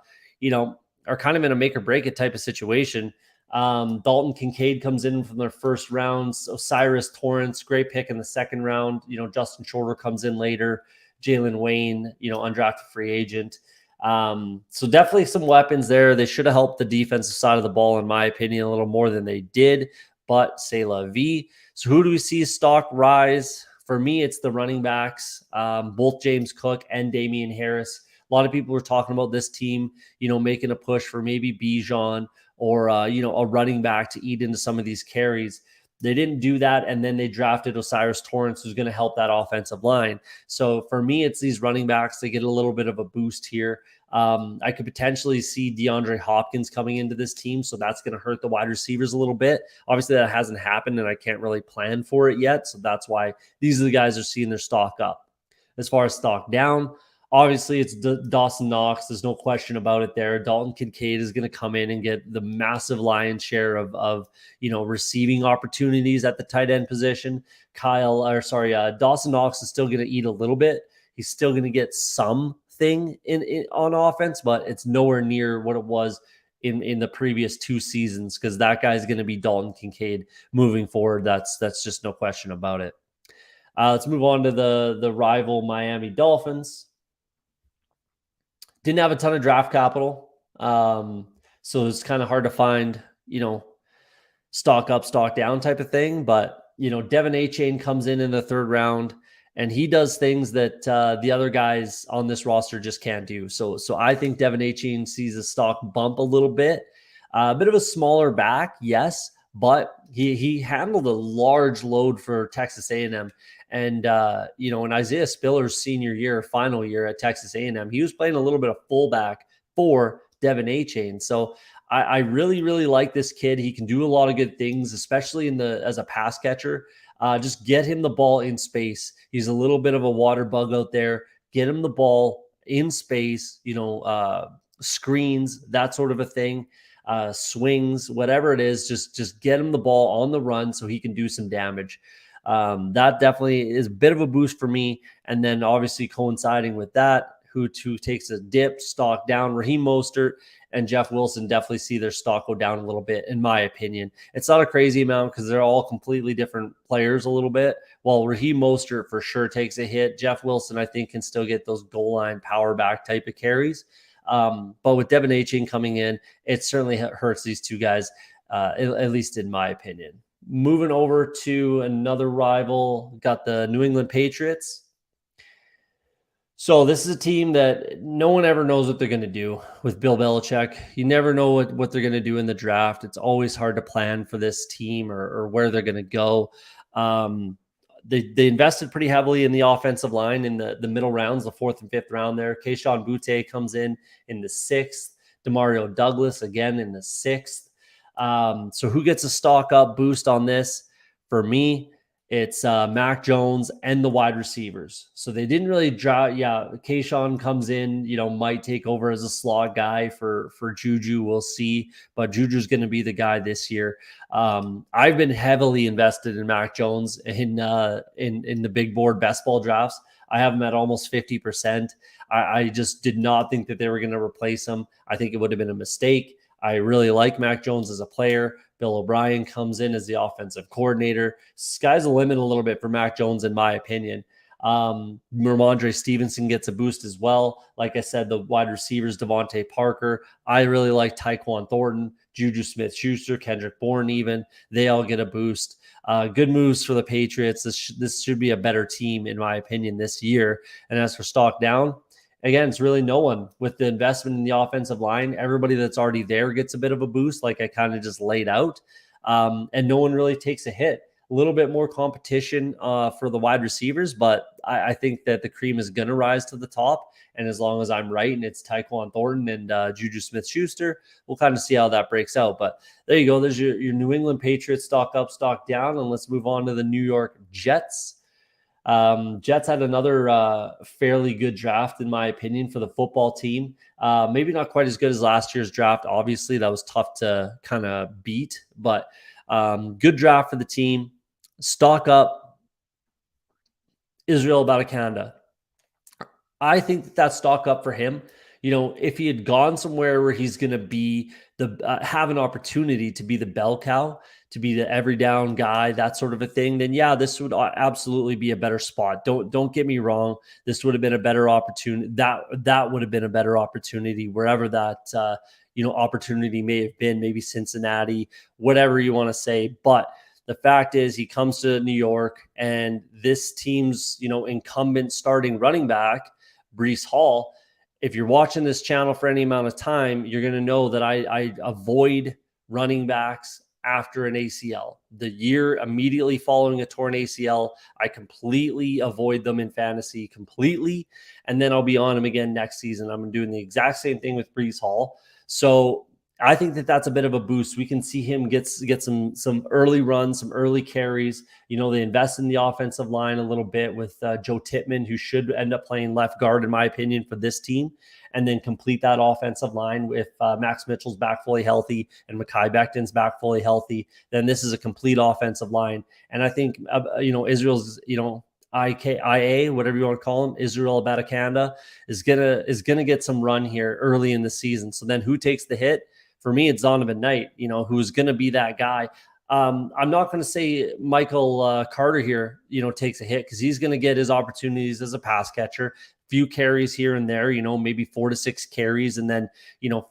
kind of in a make or break it type of situation. Dalton Kincaid comes in from their first rounds. Osiris Torrance, great pick in the second round. Justin Shorter comes in later. Jalen Wayne, undrafted free agent. So definitely some weapons there. They should have helped the defensive side of the ball, in my opinion, a little more than they did, but c'est la vie. So who do we see stock rise? For me, it's the running backs, both James Cook and Damian Harris. A lot of people were talking about this team, making a push for maybe Bijan or, a running back to eat into some of these carries. They didn't do that, and then they drafted Osiris Torrance, who's going to help that offensive line. So for me, it's these running backs. They get a little bit of a boost here. I could potentially see DeAndre Hopkins coming into this team, so that's going to hurt the wide receivers a little bit. Obviously, that hasn't happened, and I can't really plan for it yet, so that's why these are the guys that are seeing their stock up. As far as stock down, obviously, it's Dawson Knox. There's no question about it there. Dalton Kincaid is going to come in and get the massive lion's share of receiving opportunities at the tight end position. Dawson Knox is still going to eat a little bit. He's still going to get something on offense, but it's nowhere near what it was in the previous 2 seasons, because that guy's going to be Dalton Kincaid moving forward. That's just no question about it. Let's move on to the rival Miami Dolphins. Didn't have a ton of draft capital. So it's kind of hard to find, stock up, stock down type of thing. But, Devin Achane comes in the 3rd round, and he does things that the other guys on this roster just can't do. So I think Devin Achane sees a stock bump a little bit. A bit of a smaller back, yes, but he handled a large load for Texas A&M. And, in Isaiah Spiller's senior year, final year at Texas A&M, he was playing a little bit of fullback for Devin Achane. So I really, really like this kid. He can do a lot of good things, especially as a pass catcher. Just get him the ball in space. He's a little bit of a water bug out there. Get him the ball in space, screens, that sort of a thing, swings, whatever it is. Just get him the ball on the run so he can do some damage. That definitely is a bit of a boost for me. And then obviously coinciding with that, who takes a dip, stock down, Raheem Mostert and Jeff Wilson definitely see their stock go down a little bit, in my opinion. It's not a crazy amount because they're all completely different players a little bit. While Raheem Mostert for sure takes a hit, Jeff Wilson, I think, can still get those goal line power back type of carries. But with Devin Achane coming in, it certainly hurts these two guys, at least in my opinion. Moving over to another rival, got the New England Patriots. So this is a team that no one ever knows what they're going to do with Bill Belichick. You never know what they're going to do in the draft. It's always hard to plan for this team or where they're going to go. They invested pretty heavily in the offensive line in the middle rounds, the 4th and 5th round there. Kayshon Boutte comes in the 6th. Demario Douglas again in the 6th. So who gets a stock up boost on this? For me, it's Mac Jones and the wide receivers. So they didn't really draw. Yeah, Kayshon comes in, might take over as a slot guy for Juju. We'll see. But Juju's going to be the guy this year. I've been heavily invested in Mac Jones in the big board best ball drafts. I have him at almost 50%. I just did not think that they were going to replace him. I think it would have been a mistake. I really like Mac Jones as a player. Bill O'Brien comes in as the offensive coordinator. Sky's the limit a little bit for Mac Jones, in my opinion. Ramondre Stevenson gets a boost as well. Like I said, the wide receivers, Devontae Parker. I really like Tyquan Thornton, Juju Smith-Schuster, Kendrick Bourne even. They all get a boost. Good moves for the Patriots. This should be a better team, in my opinion, this year. And as for stock down, again, it's really no one with the investment in the offensive line. Everybody that's already there gets a bit of a boost, like I kind of just laid out. And no one really takes a hit. A little bit more competition for the wide receivers, but I think that the cream is going to rise to the top. And as long as I'm right and it's Tyquan Thornton and Juju Smith-Schuster, we'll kind of see how that breaks out. But there you go. There's your New England Patriots stock up, stock down. And let's move on to the New York Jets. Jets had another fairly good draft, in my opinion, for the football team. Maybe not quite as good as last year's draft. Obviously, that was tough to kind of beat, but good draft for the team. Stock up, Israel Abanikanda. I think that stock up for him. If he had gone somewhere where he's going to be have an opportunity to be the bell cow, to be the every down guy, that sort of a thing, then yeah, this would absolutely be a better spot. Don't get me wrong. This would have been a better opportunity. That would have been a better opportunity wherever that opportunity may have been, maybe Cincinnati, whatever you want to say. But the fact is, he comes to New York, and this team's incumbent starting running back, Breece Hall. If you're watching this channel for any amount of time, you're going to know that I avoid running backs after an ACL. The year immediately following a torn ACL, I completely avoid them in fantasy completely. And then I'll be on him again next season. I'm doing the exact same thing with Breece Hall. So I think that that's a bit of a boost. We can see him get some early runs, some early carries. They invest in the offensive line a little bit with Joe Tippmann, who should end up playing left guard, in my opinion, for this team, and then complete that offensive line with Max Mitchell's back fully healthy and Mekhi Becton's back fully healthy. Then this is a complete offensive line. And I think, Israel's, IKIA, whatever you want to call him, Israel Abanikanda, is gonna get some run here early in the season. So then who takes the hit? For me, it's Zonovan Knight, who's going to be that guy. I'm not going to say Michael Carter here, takes a hit, because he's going to get his opportunities as a pass catcher, few carries here and there, maybe 4 to 6 carries, and then,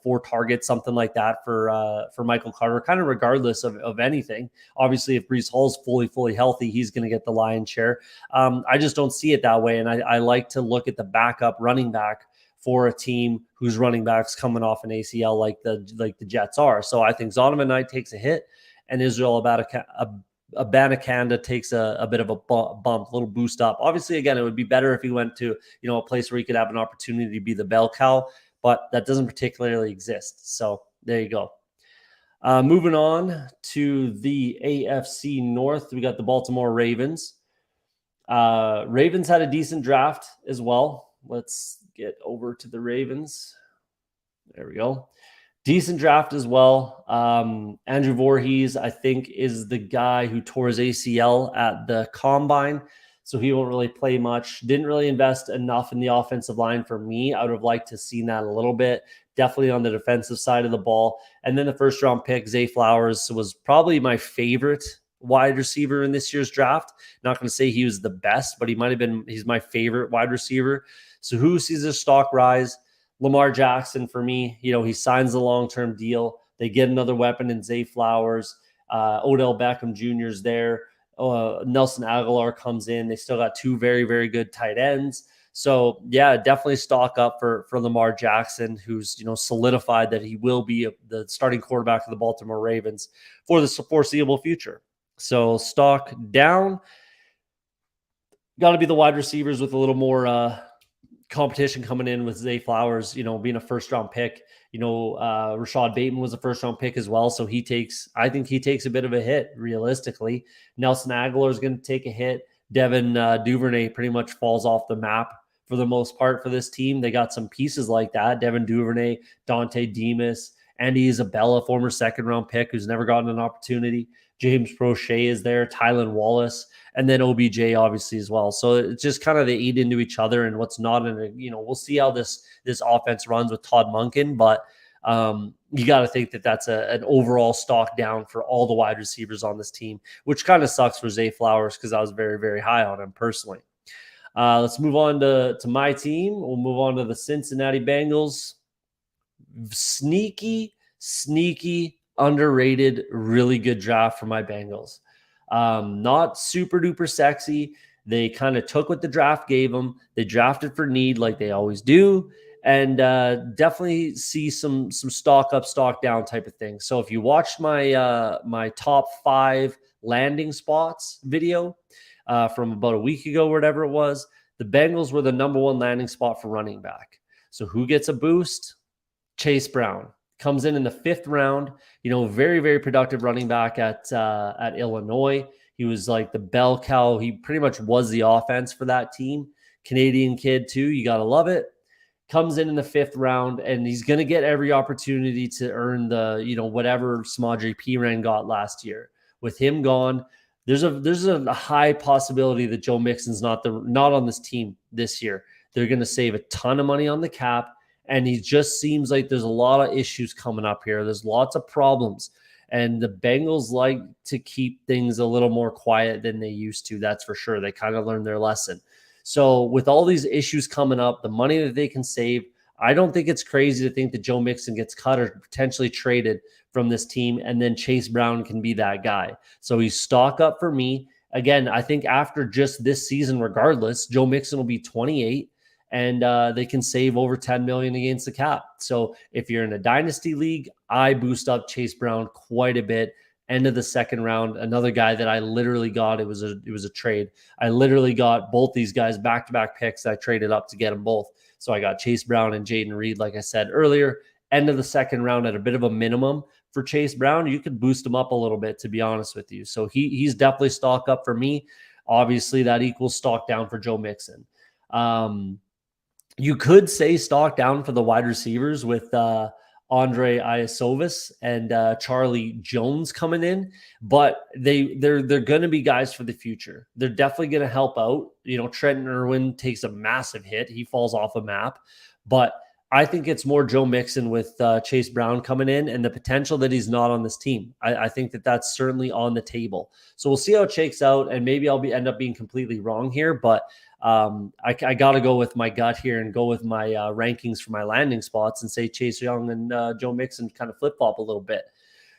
4 targets, something like that for Michael Carter, kind of regardless of anything. Obviously, if Breece Hall's fully healthy, he's going to get the lion's share. I just don't see it that way. And I like to look at the backup running back for a team whose running backs coming off an ACL like the Jets are. So I think Zonovan Knight takes a hit, and Israel Abanikanda takes a bit of a bump, a little boost up. Obviously, again, it would be better if he went to a place where he could have an opportunity to be the bell cow, but that doesn't particularly exist. So there you go. Moving on to the AFC North, we got the Baltimore Ravens. Ravens had a decent draft as well. Let's get over to the Ravens. There we go. Decent draft as well. Andrew Voorhees, I think, is the guy who tore his ACL at the combine, so he won't really play much. Didn't really invest enough in the offensive line for me. I would have liked to have seen that a little bit, definitely on the defensive side of the ball. And then the first round pick, Zay Flowers, was probably my favorite wide receiver in this year's draft. Not going to say he was the best, but he's my favorite wide receiver. So who sees his stock rise? Lamar Jackson for me. He signs a long-term deal. They get another weapon in Zay Flowers. Odell Beckham Jr. is there. Nelson Aguilar comes in. They still got two very, very good tight ends. So yeah, definitely stock up for Lamar Jackson, who's solidified that he will be the starting quarterback of the Baltimore Ravens for the foreseeable future. So stock down. Got to be the wide receivers with a little more competition coming in with Zay Flowers, being a first-round pick. Rashad Bateman was a first-round pick as well, so I think he takes a bit of a hit, realistically. Nelson Aguilar is going to take a hit. Devin Duvernay pretty much falls off the map for the most part for this team. They got some pieces like that. Devin Duvernay, Dante Demas, Andy Isabella, former second-round pick who's never gotten an opportunity. James Prochet is there, Tylan Wallace, and then OBJ obviously as well. So it's just kind of they eat into each other, and what's not in it, we'll see how this offense runs with Todd Monken, but you got to think that that's an overall stock down for all the wide receivers on this team, which kind of sucks for Zay Flowers because I was very, very high on him personally. Let's move on to my team. We'll move on to the Cincinnati Bengals. Sneaky, underrated, really good draft for my Bengals. Not super duper sexy. They kind of took what the draft gave them. They drafted for need like they always do. And definitely see some stock up, stock down type of thing. So if you watched my top 5 landing spots video from about a week ago, whatever it was, the Bengals were the number 1 landing spot for running back. So who gets a boost? Chase Brown comes in the 5th round. Very, very productive running back at Illinois. He was like the bell cow. He pretty much was the offense for that team. Canadian kid too. You got to love it. Comes in the 5th round, and he's going to get every opportunity to earn the, whatever Smadre Piran got last year. With him gone, there's a high possibility that Joe Mixon's not on this team this year. They're going to save a ton of money on the cap, and he just seems like there's a lot of issues coming up here. There's lots of problems, and the Bengals like to keep things a little more quiet than they used to. That's for sure. They kind of learned their lesson. So with all these issues coming up, the money that they can save, I don't think it's crazy to think that Joe Mixon gets cut or potentially traded from this team, and then Chase Brown can be that guy. So he's stock up for me. Again, I think after just this season, regardless, Joe Mixon will be 28, and they can save over $10 million against the cap. So if you're in a dynasty league, I boost up Chase Brown quite a bit. End of the 2nd round, another guy that I literally got. It was a trade. I literally got both these guys back-to-back picks. I traded up to get them both. So I got Chase Brown and Jaden Reed, like I said earlier. End of the 2nd round at a bit of a minimum for Chase Brown. You could boost him up a little bit, to be honest with you. So he's definitely stock up for me. Obviously, that equals stock down for Joe Mixon. You could say stock down for the wide receivers with Andre Iosivas and Charlie Jones coming in, but they're going to be guys for the future. They're definitely going to help out. Trenton Irwin takes a massive hit. He falls off a map, but I think it's more Joe Mixon with Chase Brown coming in and the potential that he's not on this team. I think that that's certainly on the table. So we'll see how it shakes out, and maybe I'll end up being completely wrong here, but I got to go with my gut here and go with my rankings for my landing spots and say Chase Young and Joe Mixon kind of flip-flop a little bit.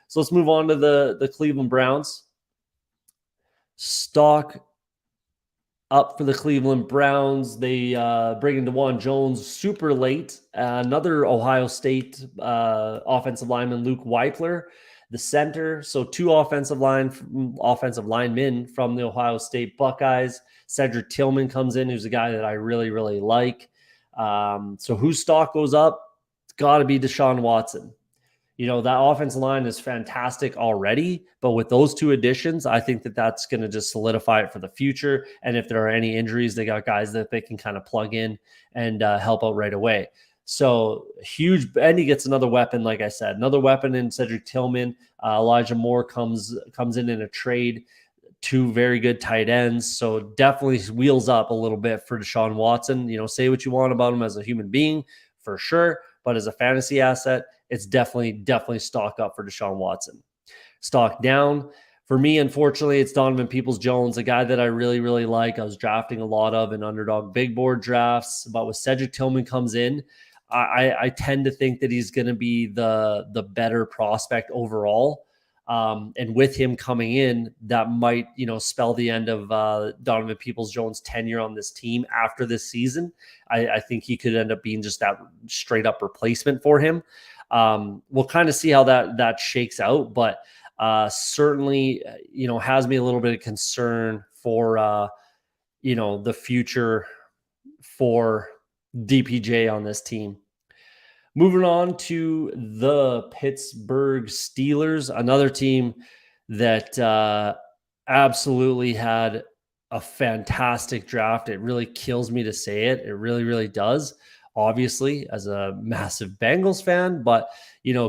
So let's move on to the Cleveland Browns. Stock up for the Cleveland Browns. They bring in DeJuan Jones super late. Another Ohio State offensive lineman, Luke Weipler, the center. So 2 offensive linemen from the Ohio State Buckeyes. Cedric Tillman comes in, who's a guy that I really, really like. So whose stock goes up? It's got to be Deshaun Watson. That offensive line is fantastic already, but with those two additions, I think that that's going to just solidify it for the future. And if there are any injuries, they got guys that they can kind of plug in and help out right away. So huge, and he gets another weapon, like I said, another weapon in Cedric Tillman. Elijah Moore comes in a trade. Two very good tight ends. So definitely wheels up a little bit for Deshaun Watson. Say what you want about him as a human being, for sure, but as a fantasy asset, it's definitely stock up for Deshaun Watson. Stock down for me, unfortunately, it's Donovan Peoples-Jones, a guy that I really, really like. I was drafting a lot of in underdog big board drafts, but with Cedric Tillman comes in, I tend to think that he's going to be the better prospect overall. And with him coming in, that might, spell the end of Donovan Peoples-Jones' tenure on this team after this season. I think he could end up being just that straight up replacement for him. We'll kind of see how that shakes out, but certainly, has me a little bit of concern for, the future for DPJ on this team. Moving on to the Pittsburgh Steelers, another team that absolutely had a fantastic draft. It really kills me to say it. It really, really does, obviously, as a massive Bengals fan. But,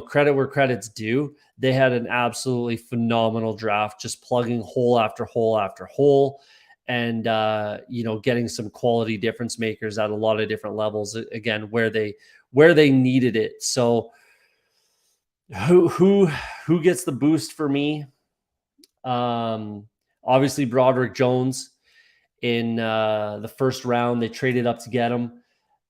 credit where credit's due. They had an absolutely phenomenal draft, just plugging hole after hole after hole. And, getting some quality difference makers at a lot of different levels, again, where they needed it. So who gets the boost for me? Obviously Broderick Jones in the first round. They traded up to get him.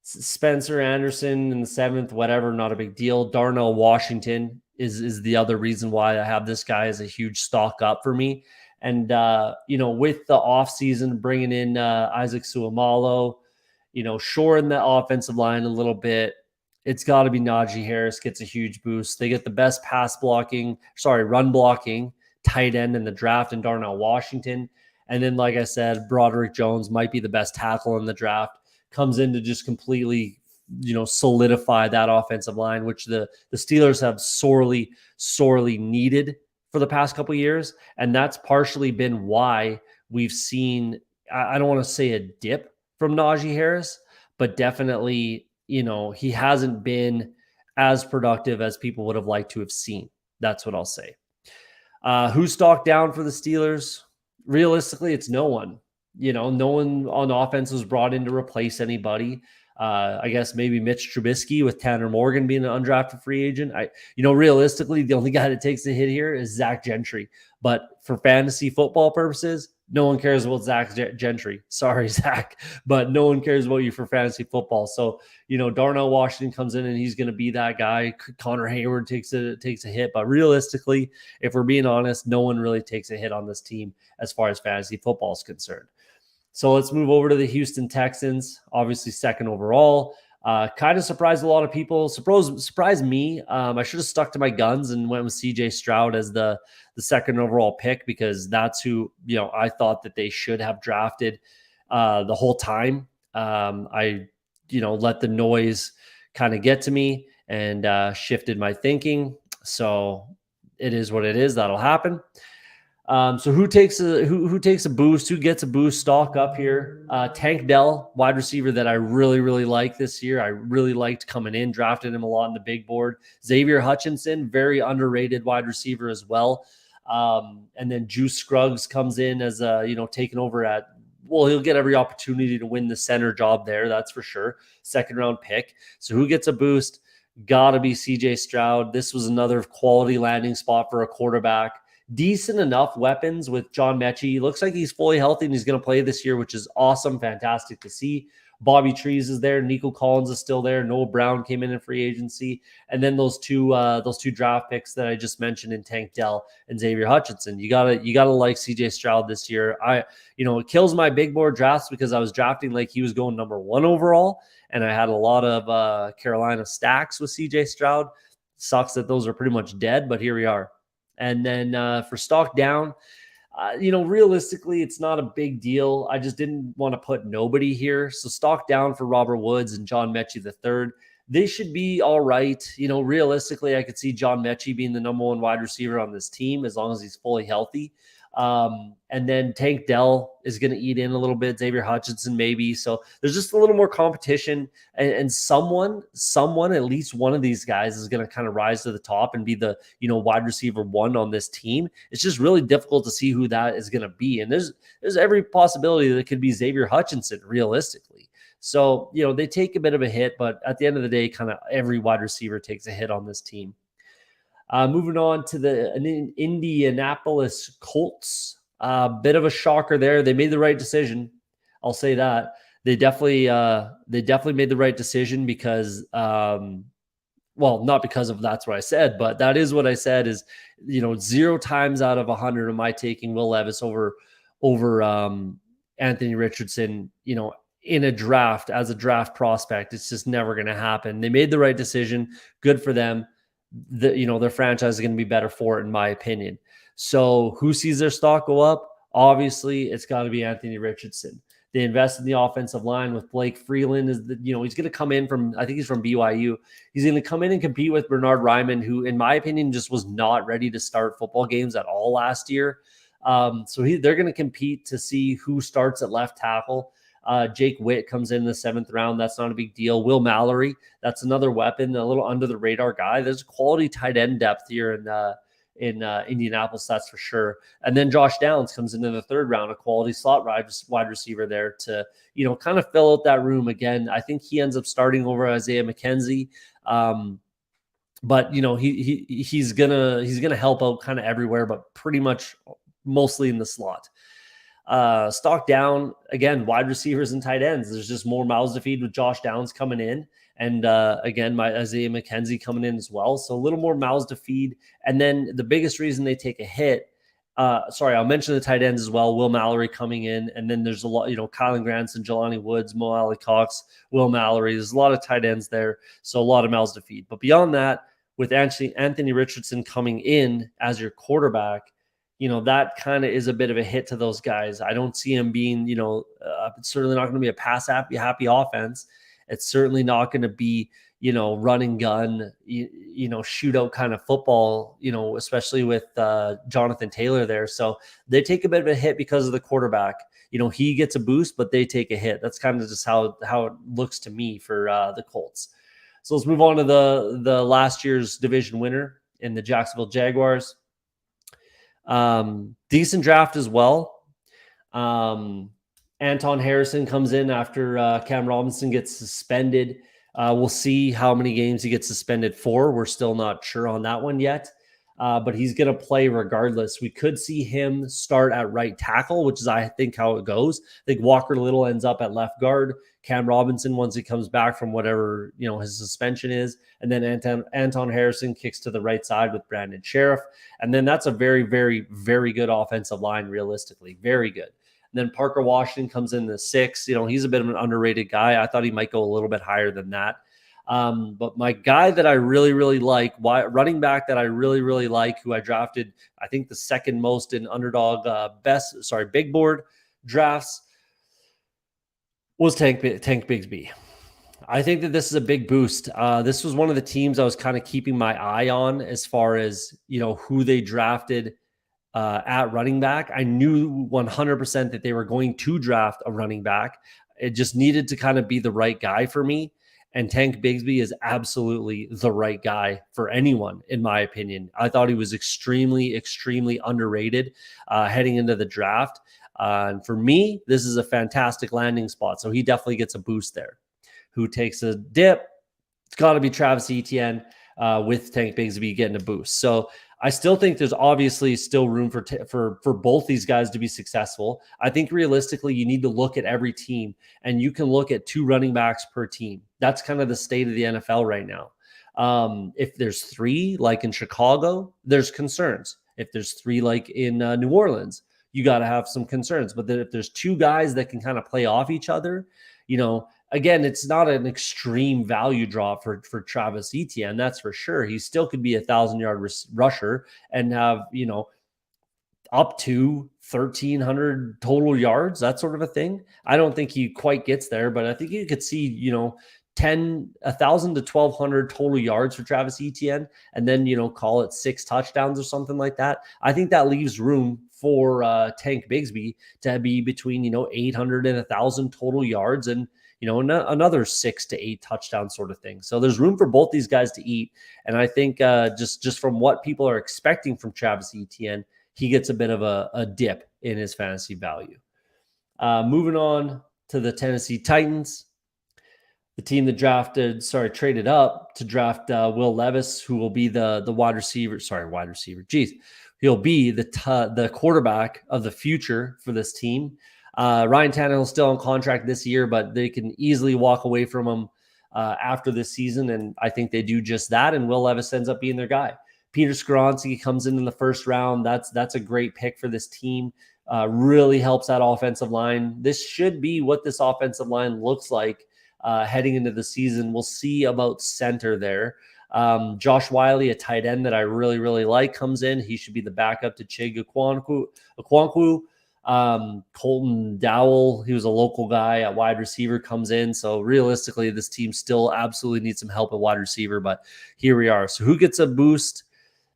Spencer Anderson in the 7th, whatever, not a big deal. Darnell Washington is the other reason why I have this guy as a huge stock up for me. And, with the offseason, bringing in Isaac Suamalo, shoring the offensive line a little bit, it's got to be Najee Harris gets a huge boost. They get the best run blocking tight end in the draft in Darnell Washington. And then, like I said, Broderick Jones might be the best tackle in the draft, comes in to just completely, solidify that offensive line, which the Steelers have sorely needed for the past couple of years. And that's partially been why we've seen, I don't want to say a dip from Najee Harris, but definitely, he hasn't been as productive as people would have liked to have seen. That's what I'll say. Who stocked down for the Steelers? Realistically, it's no one. No one on offense was brought in to replace anybody. I guess maybe Mitch Trubisky with Tanner Morgan being an undrafted free agent. Realistically, the only guy that takes a hit here is Zach Gentry. But for fantasy football purposes, no one cares about Zach Gentry. Sorry, Zach, but no one cares about you for fantasy football. So, Darnell Washington comes in and he's going to be that guy. Connor Hayward takes a hit. But realistically, if we're being honest, no one really takes a hit on this team as far as fantasy football is concerned. So let's move over to the Houston Texans, obviously second overall. Kind of surprised a lot of people. Surprised me. I should have stuck to my guns and went with CJ Stroud as the second overall pick, because that's who, I thought that they should have drafted the whole time. I let the noise kind of get to me and shifted my thinking. So it is what it is. That'll happen. So who takes a boost? Who gets a boost? Stock up here. Tank Dell, wide receiver that I really, really like this year. I really liked coming in, drafted him a lot in the big board. Xavier Hutchinson, very underrated wide receiver as well. And then Juice Scruggs comes in as taking over he'll get every opportunity to win the center job there. That's for sure. Second round pick. So who gets a boost? Gotta be CJ Stroud. This was another quality landing spot for a quarterback. Decent enough weapons with John Mechie. Looks like he's fully healthy and he's going to play this year, which is awesome. Fantastic to see. Bobby Trees is there. Nico Collins is still there. Noah Brown came in free agency. And then those two draft picks that I just mentioned in Tank Dell and Xavier Hutchinson. You gotta like CJ Stroud this year. It kills my big board drafts because I was drafting like he was going number 1 overall. And I had a lot of Carolina stacks with CJ Stroud. Sucks that those are pretty much dead, but here we are. And then for stock down, realistically, it's not a big deal. I just didn't want to put nobody here. So stock down for Robert Woods and John Mechie III. they should be all right. Realistically, I could see John Mechie being the number one wide receiver on this team as long as he's fully healthy. And then Tank Dell is going to eat in a little bit. Xavier Hutchinson, maybe. So there's just a little more competition, and someone, at least one of these guys is going to kind of rise to the top and be the, wide receiver one on this team. It's just really difficult to see who that is going to be. And there's every possibility that it could be Xavier Hutchinson, realistically. So, they take a bit of a hit, but at the end of the day, kind of every wide receiver takes a hit on this team. Moving on to the Indianapolis Colts. Bit of a shocker there. They made the right decision. I'll say that. They definitely made the right decision because, not because of that's what I said, but that is what I said is, 0 times out of 100 am I taking Will Levis over Anthony Richardson, in a draft as a draft prospect. It's just never going to happen. They made the right decision. Good for them. Their franchise is going to be better for it, in my opinion. So who sees their stock go up? Obviously, it's got to be Anthony Richardson. They invest in the offensive line with Blake Freeland. He's going to come in from, I think he's from BYU. He's going to come in and compete with Bernard Ryman, who, in my opinion, just was not ready to start football games at all last year. So they're going to compete to see who starts at left tackle. Jake Witt comes in the 7th round. That's not a big deal. Will Mallory, that's another weapon, a little under the radar guy. There's quality tight end depth here in Indianapolis, that's for sure. And then Josh Downs comes into the 3rd round, a quality slot wide receiver there to, kind of fill out that room again. I think he ends up starting over Isaiah McKenzie. But he's gonna help out kind of everywhere, but pretty much mostly in the slot. Stock down again, wide receivers and tight ends. There's just more mouths to feed with Josh Downs coming in, and again, my Isaiah McKenzie coming in as well. So a little more mouths to feed. And then the biggest reason they take a hit. I'll mention the tight ends as well. Will Mallory coming in, and then there's a lot. Kylan Granson, Jelani Woods, Mo Alley Cox, Will Mallory. There's a lot of tight ends there, so a lot of mouths to feed. But beyond that, with Anthony Richardson coming in as your quarterback, that kind of is a bit of a hit to those guys. I don't see him being, it's certainly not going to be a pass happy offense. It's certainly not going to be, run and gun, shootout kind of football, especially with Jonathan Taylor there. So they take a bit of a hit because of the quarterback. He gets a boost, but they take a hit. That's kind of just how it looks to me for the Colts. So let's move on to the last year's division winner in the Jacksonville Jaguars. Decent draft as well. Anton Harrison comes in after Cam Robinson gets suspended. We'll see how many games he gets suspended for. We're still not sure on that one yet. But he's going to play regardless. We could see him start at right tackle, which is, I think, how it goes. I think Walker Little ends up at left guard. Cam Robinson, once he comes back from whatever, his suspension is. And then Anton Harrison kicks to the right side with Brandon Sheriff. And then that's a very, very, very good offensive line, realistically. Very good. And then Parker Washington comes in the 6. He's a bit of an underrated guy. I thought he might go a little bit higher than that. But my guy that I really, really like, running back that I really, really like, who I drafted, I think the second most in underdog big board drafts, was Tank Bigsby. I think that this is a big boost. This was one of the teams I was kind of keeping my eye on as far as, who they drafted at running back. I knew 100% that they were going to draft a running back. It just needed to kind of be the right guy for me. And Tank Bigsby is absolutely the right guy for anyone, in my opinion. I thought he was extremely, extremely underrated heading into the draft. And for me, this is a fantastic landing spot. So he definitely gets a boost there. Who takes a dip? It's got to be Travis Etienne with Tank Bigsby getting a boost. So I still think there's obviously still room for both these guys to be successful. I think realistically, you need to look at every team, and you can look at 2 running backs per team. That's kind of the state of the NFL right now. If there's 3, like in Chicago, there's concerns. If there's 3, like in New Orleans, you got to have some concerns. But then if there's 2 guys that can kind of play off each other, again, it's not an extreme value drop for Travis Etienne, that's for sure. He still could be a 1,000-yard rusher and have, up to 1,300 total yards, that sort of a thing. I don't think he quite gets there, but I think you could see, 1,000 to 1,200 total yards for Travis Etienne, and then, call it 6 touchdowns or something like that. I think that leaves room for Tank Bigsby to be between, 800 and 1,000 total yards and, another 6 to 8 touchdown sort of thing. So there's room for both these guys to eat. And I think just from what people are expecting from Travis Etienne, he gets a bit of a dip in his fantasy value. Moving on to the Tennessee Titans, the team that traded up to draft Will Levis, who will be the wide receiver. He'll be the quarterback of the future for this team. Ryan Tannehill is still on contract this year, but they can easily walk away from him after this season, and I think they do just that, and Will Levis ends up being their guy. Peter Skoronski comes in the first round. That's a great pick for this team. Really helps that offensive line. This should be what this offensive line looks like heading into the season. We'll see about center there. Josh Wiley, a tight end that I really, really like, comes in. He should be the backup to Chig Okonkwo. Colton Dowell, he was a local guy at wide receiver, comes in. So realistically, this team still absolutely needs some help at wide receiver, but here we are. So who gets a boost?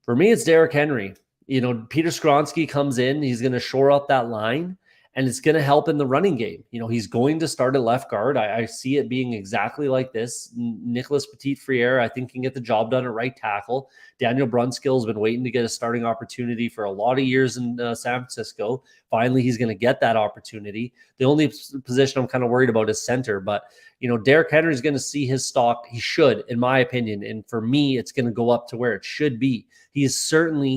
For me, it's Derrick Henry. Peter Skoronski comes in. He's going to shore up that line, and it's going to help in the running game. He's going to start at left guard. I see it being exactly like this. Nicholas Petit-Frere, I think, can get the job done at right tackle. Daniel Brunskill has been waiting to get a starting opportunity for a lot of years in San Francisco. Finally, he's going to get that opportunity. The only position I'm kind of worried about is center, but Derrick Henry is going to see his stock. He should, in my opinion. And for me, it's going to go up to where it should be. He is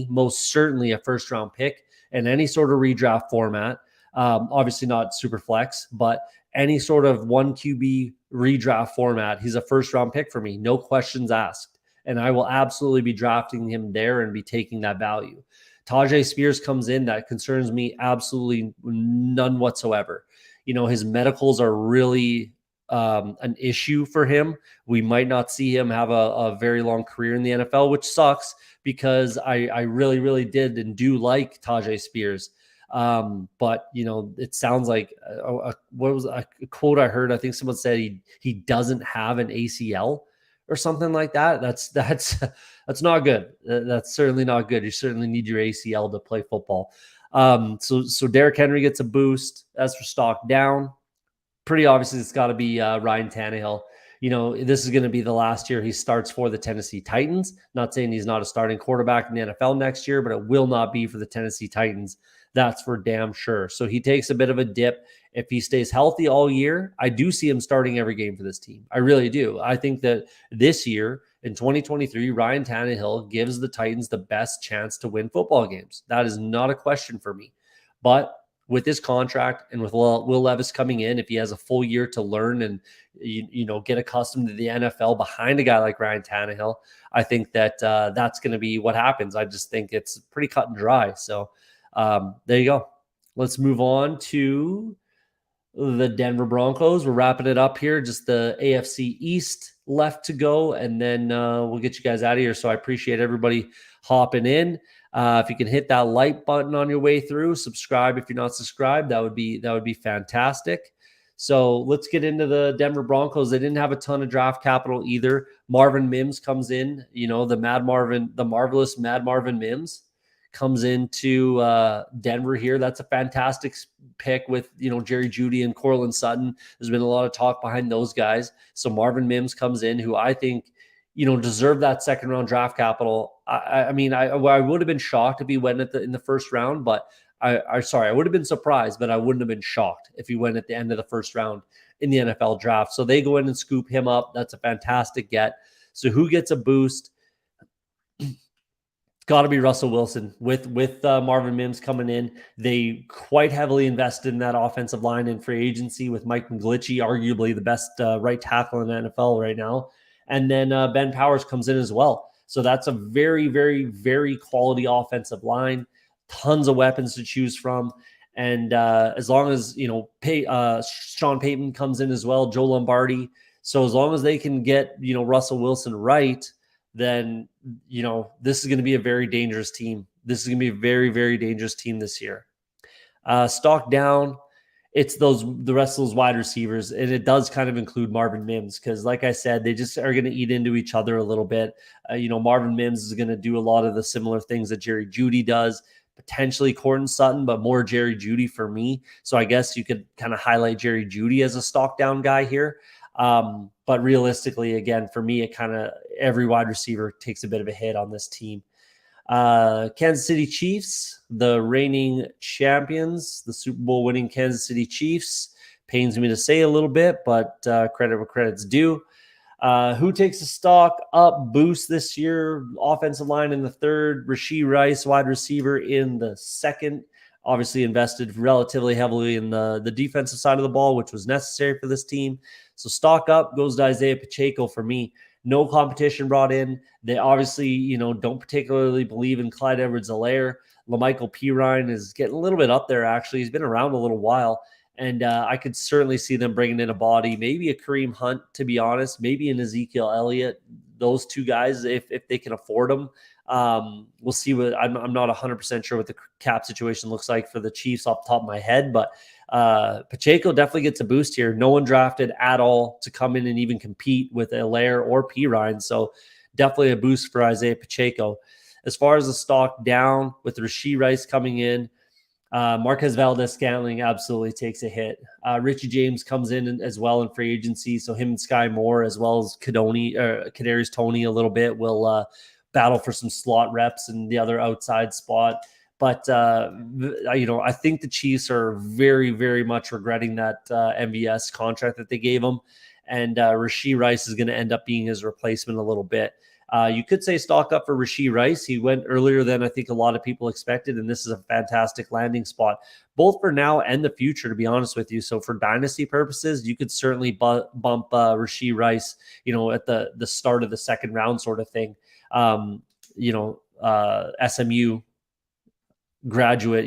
most certainly a first-round pick in any sort of redraft format. Obviously not super flex, but any sort of 1 QB redraft format, he's a first-round pick for me. No questions asked. And I will absolutely be drafting him there and be taking that value. Tajay Spears comes in. That concerns me absolutely none whatsoever. His medicals are really an issue for him. We might not see him have a very long career in the NFL, which sucks because I really, really did and do like Tajay Spears. But it sounds like what was a quote I heard? I think someone said he doesn't have an ACL or something like that. That's not good. That's certainly not good. You certainly need your ACL to play football. So Derrick Henry gets a boost. As for stock down, pretty obviously it's got to be Ryan Tannehill. This is going to be the last year he starts for the Tennessee Titans. Not saying he's not a starting quarterback in the NFL next year, but it will not be for the Tennessee Titans. That's for damn sure. So he takes a bit of a dip. If he stays healthy all year, I do see him starting every game for this team. I really do. I think that this year in 2023, Ryan Tannehill gives the Titans the best chance to win football games. That is not a question for me. But with his contract and with Will Levis coming in, if he has a full year to learn and get accustomed to the NFL behind a guy like Ryan Tannehill, I think that that's going to be what happens. I just think it's pretty cut and dry. So there you go. Let's move on to the Denver Broncos. We're wrapping it up here. Just the AFC East left to go, and then we'll get you guys out of here. So I appreciate everybody hopping in. If you can hit that like button on your way through, subscribe if you're not subscribed, that would be fantastic. So let's get into the Denver Broncos. They didn't have a ton of draft capital either. Marvin Mims comes in, the marvelous Mad Marvin Mims comes into Denver here. That's a fantastic pick with, Jerry Jeudy and Courtland Sutton. There's been a lot of talk behind those guys. So Marvin Mims comes in, who I think, deserve that second round draft capital. I would have been shocked if he went in the first round, but I would have been surprised, but I wouldn't have been shocked if he went at the end of the first round in the NFL draft. So they go in and scoop him up. That's a fantastic get. So who gets a boost? Got to be Russell Wilson with Marvin Mims coming in. They quite heavily invested in that offensive line in free agency with Mike McGlinchey, arguably the best right tackle in the NFL right now. And then Ben Powers comes in as well. So that's a very, very, very quality offensive line. Tons of weapons to choose from. And as long as, Sean Payton comes in as well, Joe Lombardi. So as long as they can get, Russell Wilson right, then, this is going to be a very dangerous team. This is going to be a very, very dangerous team this year. Stock down. it's the rest of those wide receivers, and it does kind of include Marvin Mims because, like I said, they just are going to eat into each other a little bit. Marvin Mims is going to do a lot of the similar things that Jerry Jeudy does, potentially Courtland Sutton, but more Jerry Jeudy for me. So I guess you could kind of highlight Jerry Jeudy as a stock down guy here. But realistically, again, for me, it kind of every wide receiver takes a bit of a hit on this team. Kansas City Chiefs, the reigning champions, the Super Bowl winning Kansas City Chiefs. Pains me to say a little bit, but credit where credit's due. Who takes a stock up boost this year? Offensive line in the third, Rashee Rice, wide receiver in the second. Obviously invested relatively heavily in the defensive side of the ball, which was necessary for this team. So stock up goes to Isaiah Pacheco for me. No competition brought in. They obviously, don't particularly believe in Clyde Edwards-Helaire. LaMichael Pirine is getting a little bit up there, actually. He's been around a little while. And I could certainly see them bringing in a body, maybe a Kareem Hunt, to be honest, maybe an Ezekiel Elliott. Those two guys, if they can afford them. We'll see what I'm not 100% sure what the cap situation looks like for the Chiefs off the top of my head, but Pacheco definitely gets a boost here. No one drafted at all to come in and even compete with Helaire or Pirine. So definitely a boost for Isaiah Pacheco. As far as the stock down with Rashee Rice coming in, Marquez Valdez-Scantling absolutely takes a hit. Richie James comes in as well in free agency. So him and Sky Moore, as well as Kadarius Toney a little bit, will battle for some slot reps and the other outside spot. But, I think the Chiefs are very, very much regretting that MVS contract that they gave him. And Rashee Rice is going to end up being his replacement a little bit. You could say stock up for Rashee Rice. He went earlier than I think a lot of people expected, and this is a fantastic landing spot, both for now and the future, to be honest with you. So for dynasty purposes, you could certainly bump Rashee Rice, at the start of the second round sort of thing. SMU graduate,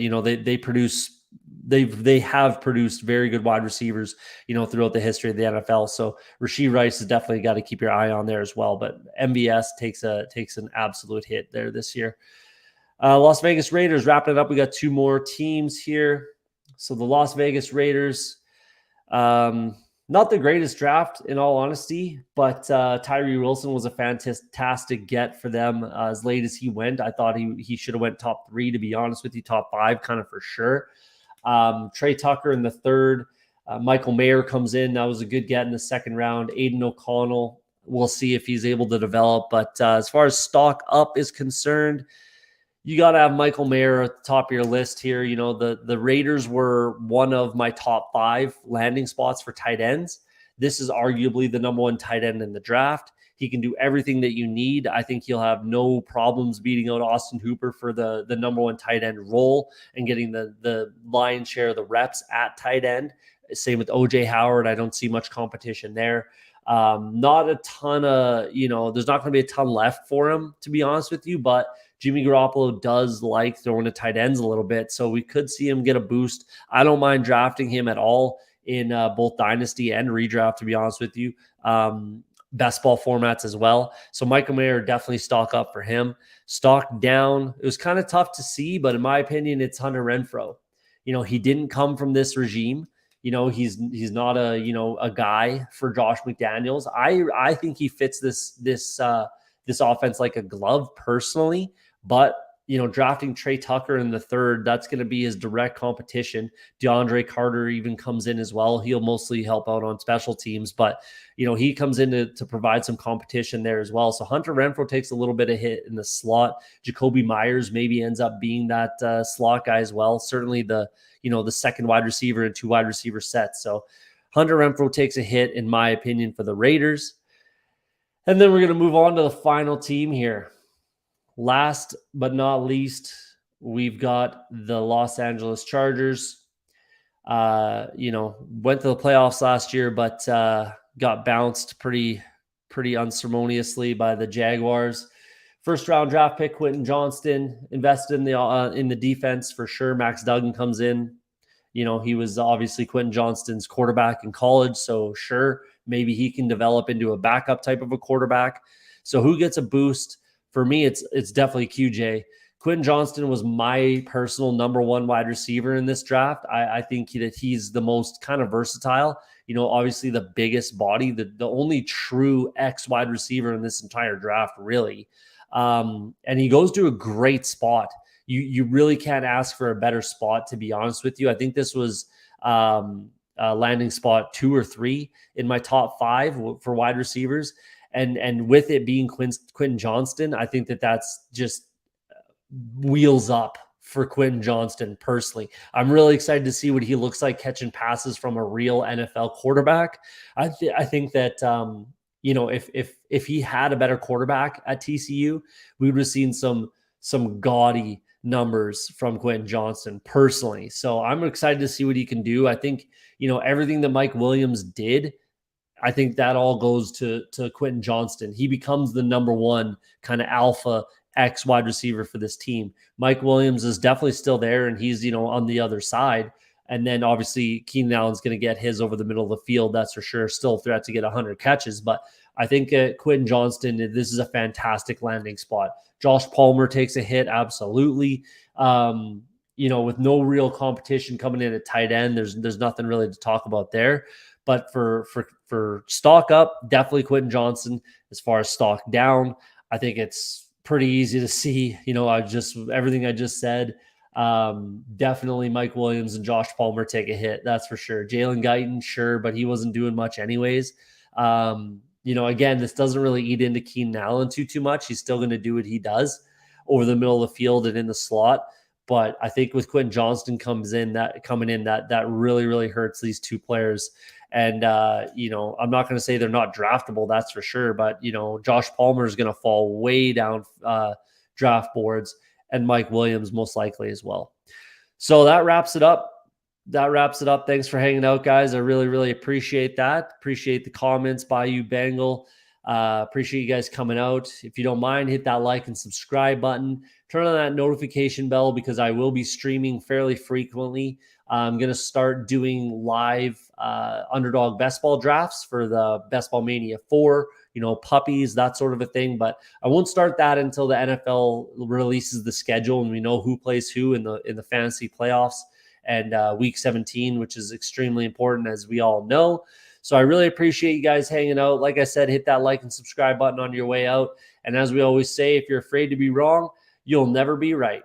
they have produced very good wide receivers, throughout the history of the NFL. So Rashee Rice has definitely got to keep your eye on there as well. But MVS takes an absolute hit there this year. Las Vegas Raiders, wrapping it up. We got two more teams here. So the Las Vegas Raiders, not the greatest draft, in all honesty, but Tyree Wilson was a fantastic get for them as late as he went. I thought he should have went top 3, to be honest with you, top 5 kind of for sure. Trey Tucker in the third. Michael Mayer comes in. That was a good get in the second round. Aiden O'Connell, we'll see if he's able to develop. But as far as stock up is concerned, you got to have Michael Mayer at the top of your list here. The Raiders were one of my top 5 landing spots for tight ends. This is arguably the number 1 tight end in the draft. He can do everything that you need. I think he'll have no problems beating out Austin Hooper for the number 1 tight end role and getting the lion's share of the reps at tight end. Same with OJ Howard. I don't see much competition there. Not a ton of, there's not going to be a ton left for him, to be honest with you, but Jimmy Garoppolo does like throwing to tight ends a little bit, so we could see him get a boost. I don't mind drafting him at all in both dynasty and redraft, to be honest with you. Best ball formats as well. So Michael Mayer, definitely stock up for him. Stock down, it was kind of tough to see, but in my opinion, it's Hunter Renfrow. He didn't come from this regime. He's not a guy for Josh McDaniels. I think he fits this offense like a glove personally, but drafting Trey Tucker in the third, that's going to be his direct competition. DeAndre Carter even comes in as well. He'll mostly help out on special teams, but he comes in to provide some competition there as well. So Hunter Renfrow takes a little bit of hit in the slot. Jacoby Myers maybe ends up being that slot guy as well. Certainly the second wide receiver and 2 wide receiver sets. So Hunter Renfrow takes a hit, in my opinion, for the Raiders. And then we're going to move on to the final team here. Last but not least, we've got the Los Angeles Chargers. Went to the playoffs last year, but got bounced pretty unceremoniously by the Jaguars. First round draft pick, Quentin Johnston, invested in the defense for sure. Max Duggan comes in. He was obviously Quentin Johnston's quarterback in college, so sure, maybe he can develop into a backup type of a quarterback. So who gets a boost? For me, it's definitely QJ. Quentin Johnston was my personal number one wide receiver in this draft. I think that he's the most kind of versatile. Obviously the biggest body, the only true X wide receiver in this entire draft, really. And he goes to a great spot. You really can't ask for a better spot, to be honest with you. I think this was landing spot 2 or 3 in my top 5 for wide receivers. And with it being Quentin Johnston, I think that's just wheels up for Quentin Johnston personally. I'm really excited to see what he looks like catching passes from a real NFL quarterback. I think that if he had a better quarterback at TCU, we would have seen some gaudy numbers from Quentin Johnston personally. So I'm excited to see what he can do. I think everything that Mike Williams did, I think that all goes to Quentin Johnston. He becomes the number one kind of alpha X wide receiver for this team. Mike Williams is definitely still there, and he's on the other side. And then obviously Keenan Allen's going to get his over the middle of the field. That's for sure. Still a threat to get 100 catches. But I think Quentin Johnston, this is a fantastic landing spot. Josh Palmer takes a hit, absolutely. With no real competition coming in at tight end, there's nothing really to talk about there. But for stock up, definitely Quentin Johnston. As far as stock down, I think it's pretty easy to see. Everything I just said. Definitely Mike Williams and Josh Palmer take a hit. That's for sure. Jalen Guyton, sure, but he wasn't doing much anyways. Again, this doesn't really eat into Keenan Allen too much. He's still going to do what he does over the middle of the field and in the slot. But I think with Quentin Johnston coming in, that really, really hurts these two players. And, I'm not going to say they're not draftable, that's for sure. But, Josh Palmer is going to fall way down draft boards, and Mike Williams most likely as well. So that wraps it up. Thanks for hanging out, guys. I really, really appreciate that. Appreciate the comments by you, Bengal. Appreciate you guys coming out. If you don't mind, hit that like and subscribe button. Turn on that notification bell because I will be streaming fairly frequently. I'm going to start doing live underdog best ball drafts for the Best Ball Mania 4, puppies, that sort of a thing. But I won't start that until the NFL releases the schedule and we know who plays who in the fantasy playoffs and week 17, which is extremely important, as we all know. So I really appreciate you guys hanging out. Like I said, hit that like and subscribe button on your way out. And as we always say, if you're afraid to be wrong, you'll never be right.